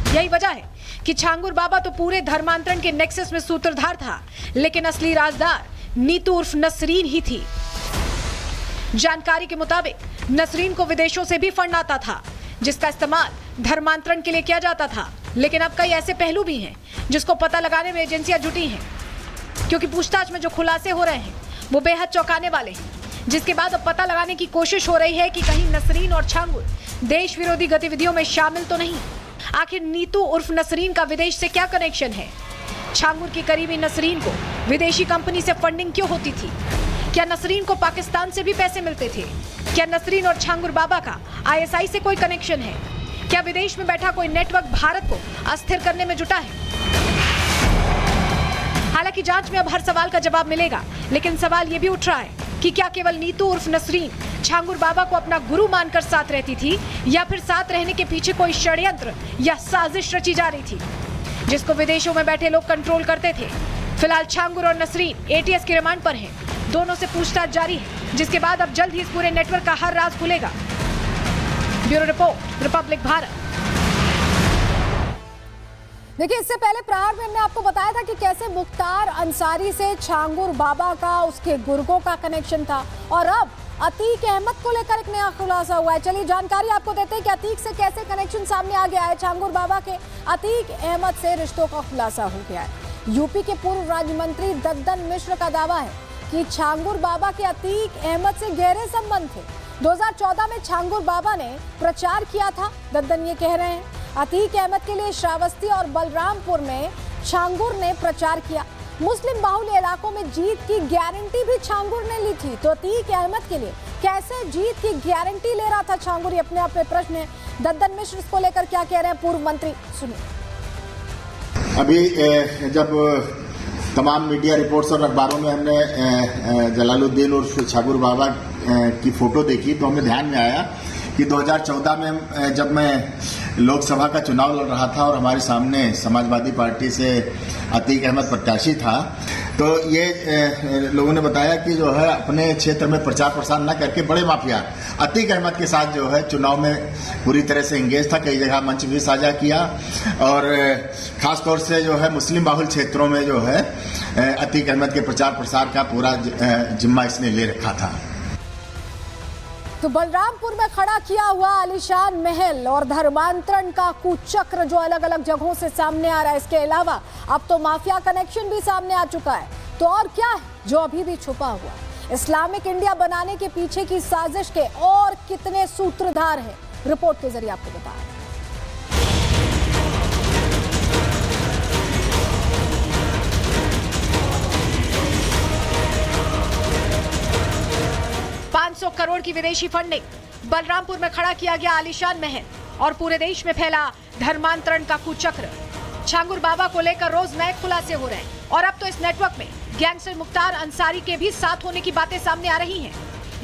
यही वजह है कि छांगुर बाबा तो पूरे धर्मांतरण के नेक्सस में सूत्रधार था, लेकिन असली राजदार नीतू उर्फ नसरीन ही थी। जानकारी के मुताबिक नसरीन को विदेशों से भी फंड आता था, जिसका इस्तेमाल धर्मांतरण के लिए किया जाता था। लेकिन अब कई ऐसे पहलू भी हैं जिसको पता लगाने में एजेंसियां जुटी हैं, क्योंकि पूछताछ में जो खुलासे हो रहे हैं वो बेहद चौंकाने वाले हैं, जिसके बाद अब पता लगाने की कोशिश हो रही है कि कहीं नसरीन और छांगुर देश विरोधी गतिविधियों में शामिल तो नहीं। आखिर नीतू उर्फ नसरीन का विदेश से क्या कनेक्शन है? छांगुर की करीबी नसरीन को विदेशी कंपनी से फंडिंग क्यों होती थी? क्या नसरीन को पाकिस्तान से भी पैसे मिलते थे? क्या नसरीन और छांगुर बाबा का आईएसआई से कोई कनेक्शन है? क्या विदेश में बैठा कोई नेटवर्क भारत को अस्थिर करने में जुटा है? हालांकि जांच में अब हर सवाल का जवाब मिलेगा, लेकिन सवाल ये भी उठ रहा है कि क्या केवल नीतू उर्फ नसरीन छांगुर बाबा को अपना गुरु मानकर साथ रहती थी, या फिर साथ रहने के पीछे कोई षड्यंत्र या साजिश रची जा रही थी, जिसको विदेशों में बैठे लोग कंट्रोल करते थे। फिलहाल छांगुर और नसरीन एटीएस के रिमांड पर हैं। दोनों से पूछताछ जारी है, जिसके बाद अब जल्द ही इस पूरे नेटवर्क का हर राज खुलेगा। Bureau report, Republic Bharat. देखिए, इससे पहले प्रहार में हमने आपको बताया था कि कैसे मुख्तार अंसारी से छांगुर बाबा का, उसके गुर्गों का कनेक्शन था, और अब अतीक अहमद को लेकर एक नया खुलासा हुआ है। चलिए जानकारी आपको देते हैं कि अतीक से कैसे कनेक्शन सामने आ गया है। छांगुर बाबा के अतीक अहमद से रिश्तों का खुलासा हो गया है। यूपी के पूर्व राज्य मंत्री दद्दन मिश्र का दावा है कि छांगुर बाबा के अतीक अहमद से गहरे संबंध थे। 2014 में छांगुर बाबा ने प्रचार किया था, दद्दन ये कह रहे हैं। अतीक अहमद के लिए श्रावस्ती और बलरामपुर में छांगुर ने प्रचार किया। मुस्लिम बाहुल्य इलाकों में जीत की गारंटी भी छांगुर ने ली थी। तो अतीक अहमद के लिए कैसे जीत की गारंटी ले रहा था छांगुर, ये अपने आप में प्रश्न है। दद्दन मिश्र इसको लेकर क्या कह रहे हैं पूर्व मंत्री, सुनिए। अभी जब तमाम मीडिया रिपोर्ट्स और अखबारों में हमने जलालुद्दीन और छांगुर बाबा की फोटो देखी, तो हमें ध्यान में आया कि 2014 में जब मैं लोकसभा का चुनाव लड़ रहा था और हमारे सामने समाजवादी पार्टी से अतीक अहमद प्रत्याशी था, तो ये लोगों ने बताया कि जो है अपने क्षेत्र में प्रचार प्रसार न करके बड़े माफिया अतीक अहमद के साथ जो है चुनाव में पूरी तरह से एंगेज था। कई जगह मंच भी साझा किया और खासतौर से जो है मुस्लिम बाहुल क्षेत्रों में जो है अतीक अहमद के प्रचार प्रसार का पूरा जिम्मा इसने ले रखा था। तो बलरामपुर में खड़ा किया हुआ आलीशान महल और धर्मांतरण का कुचक्र जो अलग अलग जगहों से सामने आ रहा है, इसके अलावा अब तो माफिया कनेक्शन भी सामने आ चुका है। तो और क्या है जो अभी भी छुपा हुआ? इस्लामिक इंडिया बनाने के पीछे की साजिश के और कितने सूत्रधार हैं, रिपोर्ट के जरिए आपको बता रहे हैं। 500 करोड़ की विदेशी फंडिंग, बलरामपुर में खड़ा किया गया आलीशान महल और पूरे देश में फैला धर्मांतरण का कुचक्र। छांगुर बाबा को लेकर रोज नए खुलासे हो रहे हैं और अब तो इस नेटवर्क में गैंगस्टर मुख्तार अंसारी के भी साथ होने की बातें सामने आ रही हैं।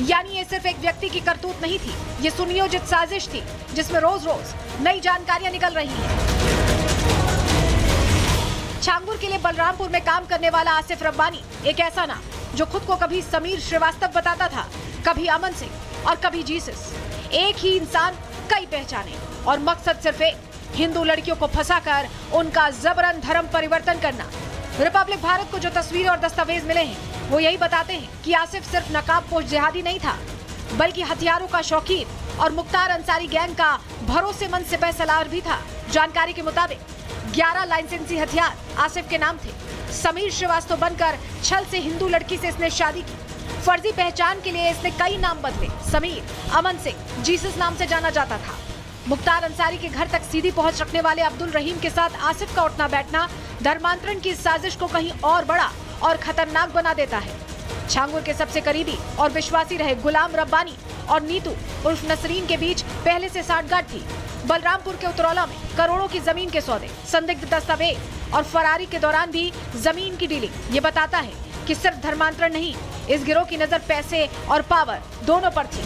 यानी ये सिर्फ एक व्यक्ति की करतूत नहीं थी, ये सुनियोजित साजिश थी जिसमें रोज रोज नई जानकारियां निकल रही हैं। छांगुर के लिए बलरामपुर में काम करने वाला आसिफ रब्बानी एक ऐसा नाम जो खुद को कभी समीर श्रीवास्तव बताता था, कभी अमन सिंह और कभी जीसस। एक ही इंसान कई पहचाने और मकसद सिर्फ एक, हिंदू लड़कियों को फंसाकर उनका जबरन धर्म परिवर्तन करना। रिपब्लिक भारत को जो तस्वीरें और दस्तावेज मिले हैं वो यही बताते हैं कि आसिफ सिर्फ नकाबपोश जिहादी नहीं था, बल्कि हथियारों का शौकीन और मुख्तार अंसारी गैंग का भरोसेमंद सिपह सलार भी था। जानकारी के मुताबिक 11 लाइसेंसी हथियार आसिफ के नाम थे। समीर श्रीवास्तव बनकर छल से हिंदू लड़की से इसने शादी की। फर्जी पहचान के लिए इसने कई नाम बदले। समीर, अमन सिंह, जीसस नाम से जाना जाता था। मुख्तार अंसारी के घर तक सीधी पहुंच रखने वाले अब्दुल रहीम के साथ आसिफ का उठना बैठना धर्मांतरण की साजिश को कहीं और बड़ा और खतरनाक बना देता है। छांगुर के सबसे करीबी और विश्वासी रहे गुलाम रब्बानी और नीतू उर्फ नसरीन के बीच पहले से साठगांठ थी। बलरामपुर के उतरौला में करोड़ों की जमीन के सौदे, संदिग्ध दस्तावेज और फरारी के दौरान भी जमीन की डीलिंग। ये बताता है कि सिर्फ धर्मांतरण नहीं, इस गिरोह की नजर पैसे और पावर दोनों पर थी।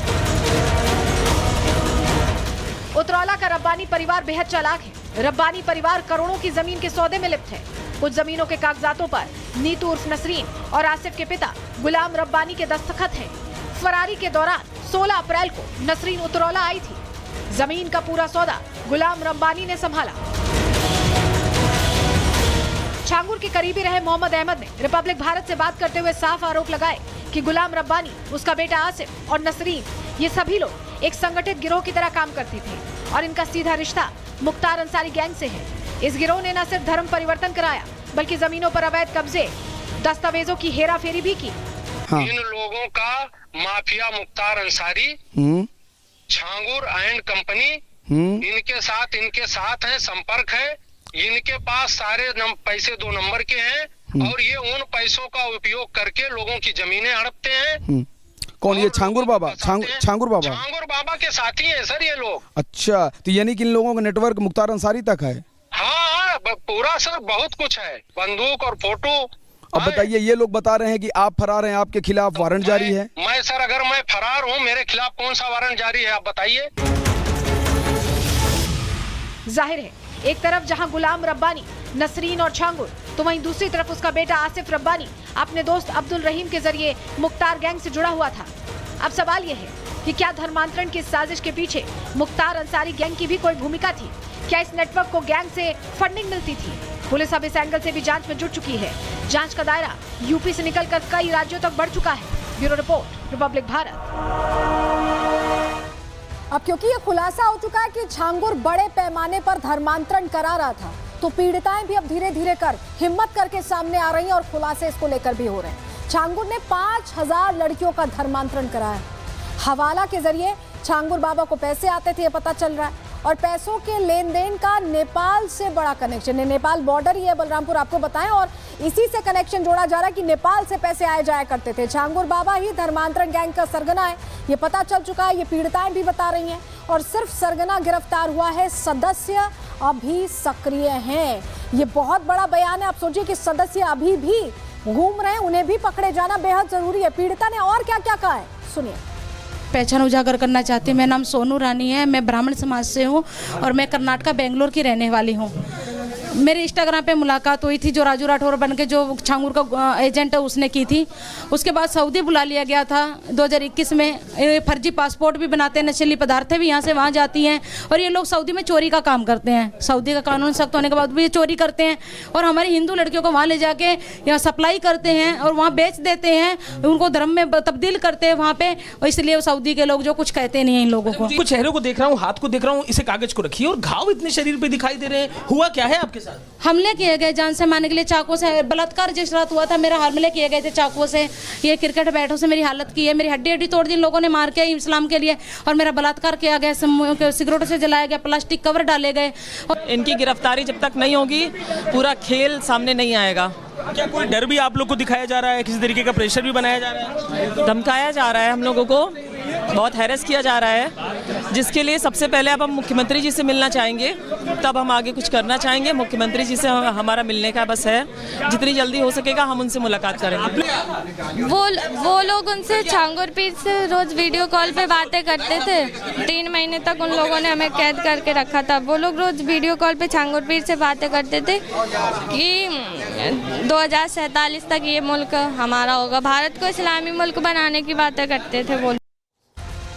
उतरौला का रब्बानी परिवार बेहद चालाक है। रब्बानी परिवार करोड़ों की जमीन के सौदे में लिप्त है। कुछ जमीनों के कागजातों पर नीतू उर्फ नसरीन और आसिफ के पिता गुलाम रब्बानी के दस्तखत हैं। फरारी के दौरान 16 अप्रैल को नसरीन उतरौला आई थी। जमीन का पूरा सौदा गुलाम रब्बानी ने संभाला। छांगुर के करीबी रहे मोहम्मद अहमद ने रिपब्लिक भारत से बात करते हुए साफ आरोप लगाए कि गुलाम रब्बानी, उसका बेटा आसिफ और नसरीन, ये सभी लोग एक संगठित गिरोह की तरह काम करते थे और इनका सीधा रिश्ता मुख्तार अंसारी गैंग से है। इस गिरोह ने न सिर्फ धर्म परिवर्तन कराया बल्कि जमीनों पर अवैध कब्जे, दस्तावेजों की हेराफेरी भी की। इन लोगों का mafia Mukhtar Ansari, Changur and company, इनके साथ है, संपर्क है। इनके पास सारे पैसे 2 नंबर के हैं और ये उन पैसों का उपयोग करके लोगों की जमीनें हड़पते हैं। कौन ये छांगुर बाबा? छांगुर बाबा के साथी हैं सर ये लोग। अच्छा, तो यानी कि इन लोगों का नेटवर्क मुख्तार अंसारी तक है? हाँ, पूरा सर बहुत कुछ है, बंदूक और फोटो। अब बताइए, ये लोग बता रहे हैं कि आप फरार हैं, आपके खिलाफ वारंट जारी है। मैं सर, अगर मैं फरार हूँ, मेरे खिलाफ कौन सा वारंट जारी है, आप बताइए। जाहिर है, एक तरफ जहां गुलाम रब्बानी, नसरीन और छांगुर, तो वहीं दूसरी तरफ उसका बेटा आसिफ रब्बानी अपने दोस्त अब्दुल रहीम के जरिए मुख्तार गैंग से जुड़ा हुआ था। अब सवाल यह है कि क्या धर्मांतरण की साजिश के पीछे मुख्तार अंसारी गैंग की भी कोई भूमिका थी? क्या इस नेटवर्क को गैंग से फंडिंग मिलती थी? पुलिस अब इस एंगल से भी जांच में जुट चुकी है। जांच का दायरा यूपी से निकलकर कई राज्यों तक बढ़ चुका है। Bureau report, Republic Bharat. अब क्योंकि ये खुलासा हो चुका है कि छांगुर बड़े पैमाने पर धर्मांतरण करा रहा था, तो पीड़िताएं भी अब धीरे धीरे कर हिम्मत करके सामने आ रही हैं और खुलासे इसको लेकर भी हो रहे हैं। छांगुर ने 5000 लड़कियों का धर्मांतरण कराया। हवाला के जरिए छांगुर बाबा को पैसे आते थे, ये पता चल रहा है। और पैसों के लेन देन का नेपाल से बड़ा कनेक्शन है। नेपाल बॉर्डर ही है बलरामपुर, आपको बताएं, और इसी से कनेक्शन जोड़ा जा रहा है कि नेपाल से पैसे आए जाया करते थे। छांगुर बाबा ही धर्मांतरण गैंग का सरगना है, ये पता चल चुका है, ये पीड़िताएं भी बता रही हैं। और सिर्फ सरगना गिरफ्तार हुआ है, सदस्य अभी सक्रिय हैं। ये बहुत बड़ा बयान है। आप सोचिए कि सदस्य अभी भी घूम रहे हैं, उन्हें भी पकड़े जाना बेहद जरूरी है। पीड़िता ने और क्या क्या कहा है, सुनिए। पहचान उजागर करना चाहती हूँ। मेरा नाम सोनू रानी है, मैं ब्राह्मण समाज से हूँ और मैं कर्नाटका बेंगलोर की रहने वाली हूँ। मेरे इंस्टाग्राम पे मुलाकात हुई थी, जो राजू राठौर बन के जो छांगुर का एजेंट है उसने की थी। उसके बाद सऊदी बुला लिया गया था 2021 में। फर्जी पासपोर्ट भी बनाते हैं, नशीली पदार्थें भी यहाँ से वहाँ जाती हैं और ये लोग सऊदी में चोरी का काम करते हैं। सऊदी का कानून सख्त होने के बाद भी ये चोरी करते हैं और हमारी हिंदू लड़कियों को वहाँ ले जाके यहाँ सप्लाई करते हैं और वहाँ बेच देते हैं, उनको धर्म में तब्दील करते हैं वहाँ पे। और इसलिए सऊदी के लोग जो कुछ कहते नहीं हैं इन लोगों को। कुछ चेहरे को देख रहा हूँ, हाथ को देख रहा हूँ, इसे कागज को रखिए और घाव इतने शरीर पे दिखाई दे रहे हैं, हुआ क्या है आपके साथ? हमले किए गए जान से मारने के लिए, चाकू से बलात्कार जिस रात हुआ था मेरा हमले किए गए थे चाकू से। ये क्रिकेट बैटों से मेरी हालत की है, मेरी हड्डी तोड़ दी इन लोगों ने मार के इस्लाम के लिए। और मेरा बलात्कार किया गया, सिगरेटों से जलाया गया, प्लास्टिक कवर डाले गए। इनकी गिरफ्तारी जब तक नहीं होगी पूरा खेल सामने नहीं आएगा। क्या कोई डर भी आप लोग को दिखाया जा रहा है, किसी तरीके का प्रेशर भी बनाया जा रहा है? धमकाया जा रहा है, हम लोगों को बहुत हैरेस किया जा रहा है, जिसके लिए सबसे पहले अब हम मुख्यमंत्री जी से मिलना चाहेंगे, तब हम आगे कुछ करना चाहेंगे। मुख्यमंत्री जी से हमारा मिलने का बस है, जितनी जल्दी हो सकेगा हम उनसे मुलाकात करेंगे। वो लोग उनसे छांगुर पीर से रोज वीडियो कॉल पे बातें करते थे। 3 महीने तक उन लोगों ने हमें कैद करके रखा था। वो लोग रोज वीडियो कॉल पे छांगुर पीर से बातें करते थे कि 2047 तक ये मुल्क हमारा होगा, भारत को इस्लामी मुल्क बनाने की बातें करते थे वो।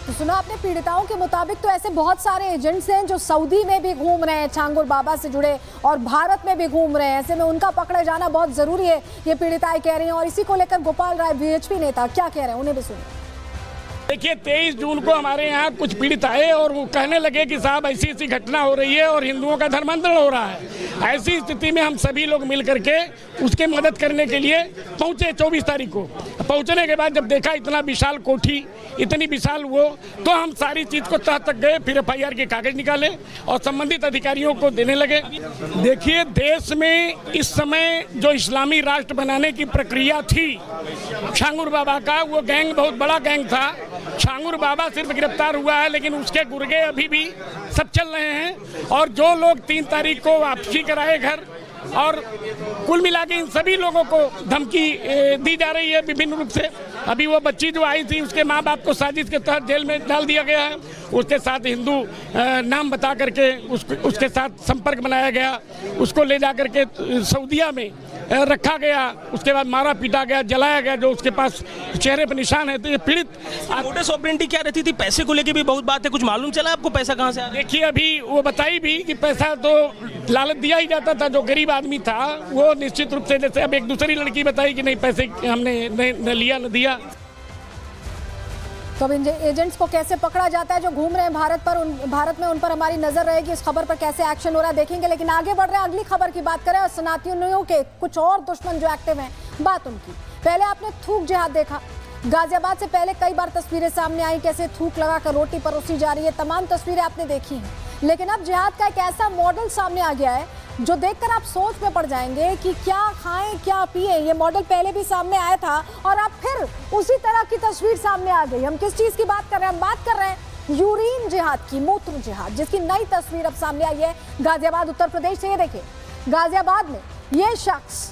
तो सुना आपने, पीड़िताओं के मुताबिक तो ऐसे बहुत सारे एजेंट्स हैं जो सऊदी में भी घूम रहे हैं छांगुर बाबा से जुड़े और भारत में भी घूम रहे हैं। ऐसे में उनका पकड़े जाना बहुत जरूरी है, ये पीड़िताएं कह रही हैं। और इसी को लेकर गोपाल राय बीएचपी नेता क्या कह रहे हैं, उन्हें भी सुनिए। देखिए 23 जून को हमारे यहाँ कुछ पीड़ित आए और वो कहने लगे कि साहब ऐसी ऐसी घटना हो रही है और हिंदुओं का धर्मांतरण हो रहा है। ऐसी स्थिति में हम सभी लोग मिल करके उसके मदद करने के लिए पहुंचे 24 तारीख को। पहुंचने के बाद जब देखा इतना विशाल कोठी, इतनी विशाल वो, तो हम सारी चीज़ को तह तक गए, फिर FIR के कागज निकाले और संबंधित अधिकारियों को देने लगे। देखिए देश में इस समय जो इस्लामी राष्ट्र बनाने की प्रक्रिया थी छांगुर बाबा का, वो गैंग बहुत बड़ा गैंग था। छांगुर बाबा सिर्फ गिरफ्तार हुआ है, लेकिन उसके गुर्गे अभी भी सब चल रहे हैं। और जो लोग 3 तारीख को वापसी कराए घर, और कुल मिला के इन सभी लोगों को धमकी दी जा रही है विभिन्न रूप से। अभी वो बच्ची जो आई थी उसके माँ बाप को साजिश के तहत जेल में डाल दिया गया है, उसके साथ हिंदू नाम बता करके उसके साथ संपर्क बनाया गया, उसको ले जा करके सऊदीया में रखा गया, उसके बाद मारा पीटा गया, जलाया गया, जो उसके पास चेहरे पर निशान है। तो ये पीड़ित मोटस ऑपरेंडी क्या रहती थी? पैसे को लेके भी बहुत बात है, कुछ मालूम चला आपको पैसा कहाँ से आ? देखिए अभी वो बताई भी कि पैसा तो लालच दिया ही जाता था, जो गरीब आदमी था वो निश्चित रूप से, जैसे अब एक दूसरी लड़की बताई कि नहीं पैसे हमने न लिया न दिया। तो अब इन एजेंट्स को कैसे पकड़ा जाता है जो घूम रहे हैं भारत में, उन पर हमारी नजर रहेगी। इस खबर पर कैसे एक्शन हो रहा है देखेंगे। लेकिन आगे बढ़ रहे हैं, अगली खबर की बात करें और सनातनियों के कुछ और दुश्मन जो एक्टिव हैं, बात उनकी। पहले आपने थूक जिहाद देखा, गाजियाबाद से पहले कई बार तस्वीरें सामने आई, कैसे थूक लगाकर रोटी परोसी जा रही है, तमाम तस्वीरें आपने देखी हैं। लेकिन अब जिहाद का एक ऐसा मॉडल सामने आ गया है जो देखकर आप सोच में पड़ जाएंगे कि क्या खाएं क्या पिए। ये मॉडल पहले भी सामने आया था और अब फिर उसी तरह की तस्वीर सामने आ गई। हम किस चीज की बात कर रहे हैं? हम बात कर रहे हैं यूरिन जिहाद की, मूत्र जिहाद, जिसकी नई तस्वीर अब सामने आई है गाजियाबाद उत्तर प्रदेश से। ये देखिए गाजियाबाद में ये शख्स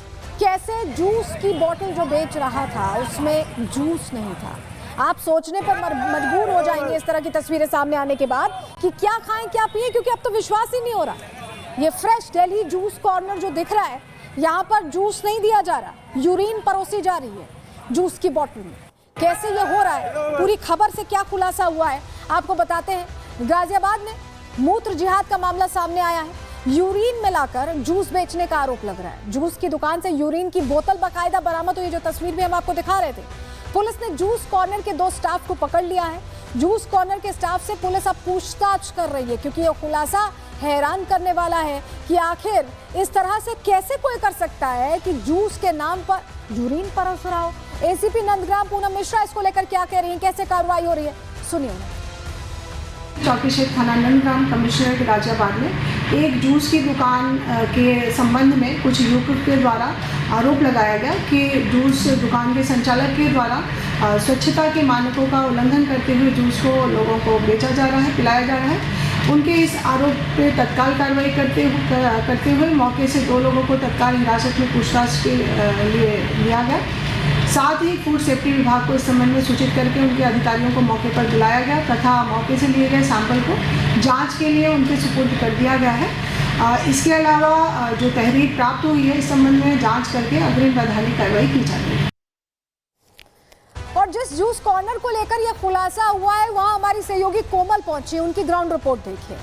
कैसे जूस की बोतल जो बेच रहा था उसमें जूस नहीं था। आप सोचने पर मजबूर हो जाएंगे इस तरह की तस्वीरें सामने आने के बाद कि क्या खाएं क्या पिए, क्योंकि अब तो विश्वास ही नहीं हो रहा। ये फ्रेश दिल्ली जूस कॉर्नर जो दिख रहा है, यहाँ पर जूस नहीं दिया जा रहा, यूरिन परोसी जा रही है जूस की बोतल में। कैसे ये हो रहा है, पूरी खबर से क्या खुलासा हुआ है आपको बताते हैं। गाजियाबाद में मूत्र जिहाद का मामला सामने आया है। यूरिन मिलाकर जूस बेचने का आरोप लग रहा है। जूस की दुकान से यूरिन की बोतल बाकायदा बरामद हुई, जो तस्वीर भी हम आपको दिखा रहे थे। पुलिस ने जूस कॉर्नर के 2 स्टाफ को पकड़ लिया है। जूस कॉर्नर के स्टाफ से पुलिस अब पूछताछ कर रही है, क्योंकि यह खुलासा हैरान करने वाला है कि आखिर इस तरह से कैसे कोई कर सकता है कि जूस के नाम पर यूरिन परोस रहा हो। एसीपी नंदग्राम पूनम मिश्रा इसको लेकर क्या कह रही हैं, कैसे कार्रवाई हो रही है, सुनिए उन्हें। चौकीशेर थाना नंदग्राम कमिश्नरेट गाजियाबाद में एक जूस की दुकान के संबंध में कुछ युवकों के द्वारा आरोप लगाया गया कि जूस दुकान के संचालक के द्वारा स्वच्छता के मानकों का उल्लंघन करते हुए जूस को लोगों को बेचा जा रहा है, पिलाया जा रहा है। उनके इस आरोप पे तत्काल कार्रवाई करते हुए मौके से 2 लोगों को तत्काल हिरासत में पूछताछ के लिए लिया गया। साथ ही फूड सेफ्टी विभाग को इस संबंध में सूचित करके उनके अधिकारियों को मौके पर बुलाया गया तथा मौके से लिए गए सैंपल को जांच के लिए उनके सुपुर्द कर दिया गया है। इसके अलावा जो तहरीर प्राप्त हुई है इस संबंध में जांच करके अग्रिम वैधानिक कार्रवाई की जा रही है। और जिस जूस कॉर्नर को लेकर यह खुलासा हुआ है वहां हमारी सहयोगी कोमल पहुंची, उनकी ग्राउंड रिपोर्ट देखिए।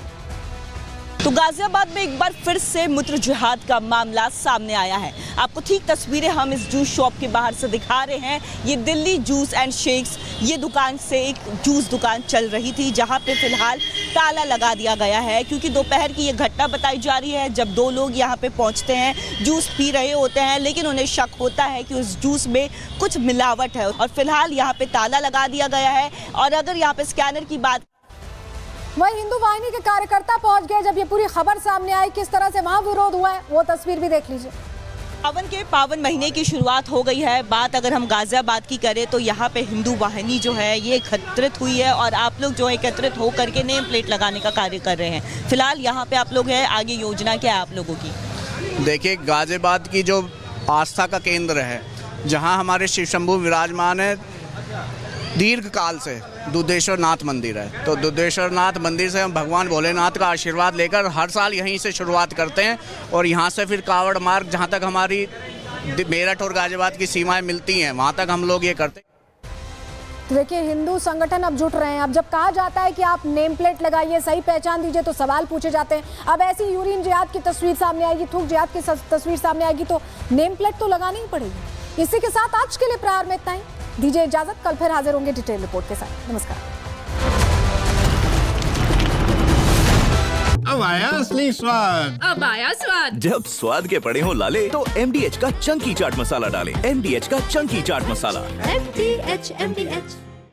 तो गाजियाबाद में एक बार फिर से मूत्र जिहाद का मामला सामने आया है। आपको ठीक तस्वीरें हम इस जूस शॉप के बाहर से दिखा रहे हैं। ये दिल्ली जूस एंड शेक्स, ये दुकान से एक जूस दुकान चल रही थी जहां पे फिलहाल ताला लगा दिया गया है, क्योंकि दोपहर की ये घटना बताई जा रही है जब दो लोग यहाँ पे पहुँचते हैं, जूस पी रहे होते हैं, लेकिन उन्हें शक होता है कि उस जूस में कुछ मिलावट है और फिलहाल यहाँ पे ताला लगा दिया गया है। और अगर यहाँ पे स्कैनर की बात, वही हिंदू वाहिनी के कार्यकर्ता पहुंच गए जब ये पूरी खबर सामने आई, किस तरह से वहां विरोध हुआ है वो तस्वीर भी देख लीजिए। सावन के पावन महीने की शुरुआत हो गई है। बात अगर हम गाजियाबाद की करें तो यहाँ पे हिंदू वाहिनी जो है ये एकत्रित हुई है और आप लोग जो एकत्रित हो करके नेम प्लेट लगाने का कार्य कर रहे हैं। फिलहाल यहाँ पे आप लोग हैं, आगे योजना क्या है आप लोगों की? देखिए, गाजियाबाद की जो आस्था का केंद्र है, जहाँ हमारे शिव शंभू विराजमान है दीर्घ काल से, दुधेश्वर नाथ मंदिर है। तो दुधेश्वर नाथ मंदिर से हम भगवान भोलेनाथ का आशीर्वाद लेकर हर साल यहीं से शुरुआत करते हैं और यहाँ से फिर कावड़ मार्ग जहाँ तक हमारी मेरठ और गाजियाबाद की सीमाएं मिलती हैं वहाँ तक हम लोग ये करते हैं। तो देखिए, हिंदू संगठन अब जुट रहे हैं। अब जब कहा जाता है कि आप नेम प्लेट लगाइए, सही पहचान दीजिए, तो सवाल पूछे जाते हैं। अब ऐसी यूरिन जिहाद की तस्वीर सामने आएगी, थूक जिहाद की तस्वीर सामने आएगी तो नेम प्लेट तो लगानी ही पड़ेगी। इसी के साथ आज के लिए प्रहार में इतना ही। दीजिए इजाजत, कल फिर हाजिर होंगे डिटेल रिपोर्ट के साथ। नमस्कार। अब आया असली स्वाद। अब आया स्वाद। जब स्वाद के पड़े हो लाले तो MDH का चंकी चाट मसाला डालें। MDH का चंकी चाट मसाला। MDH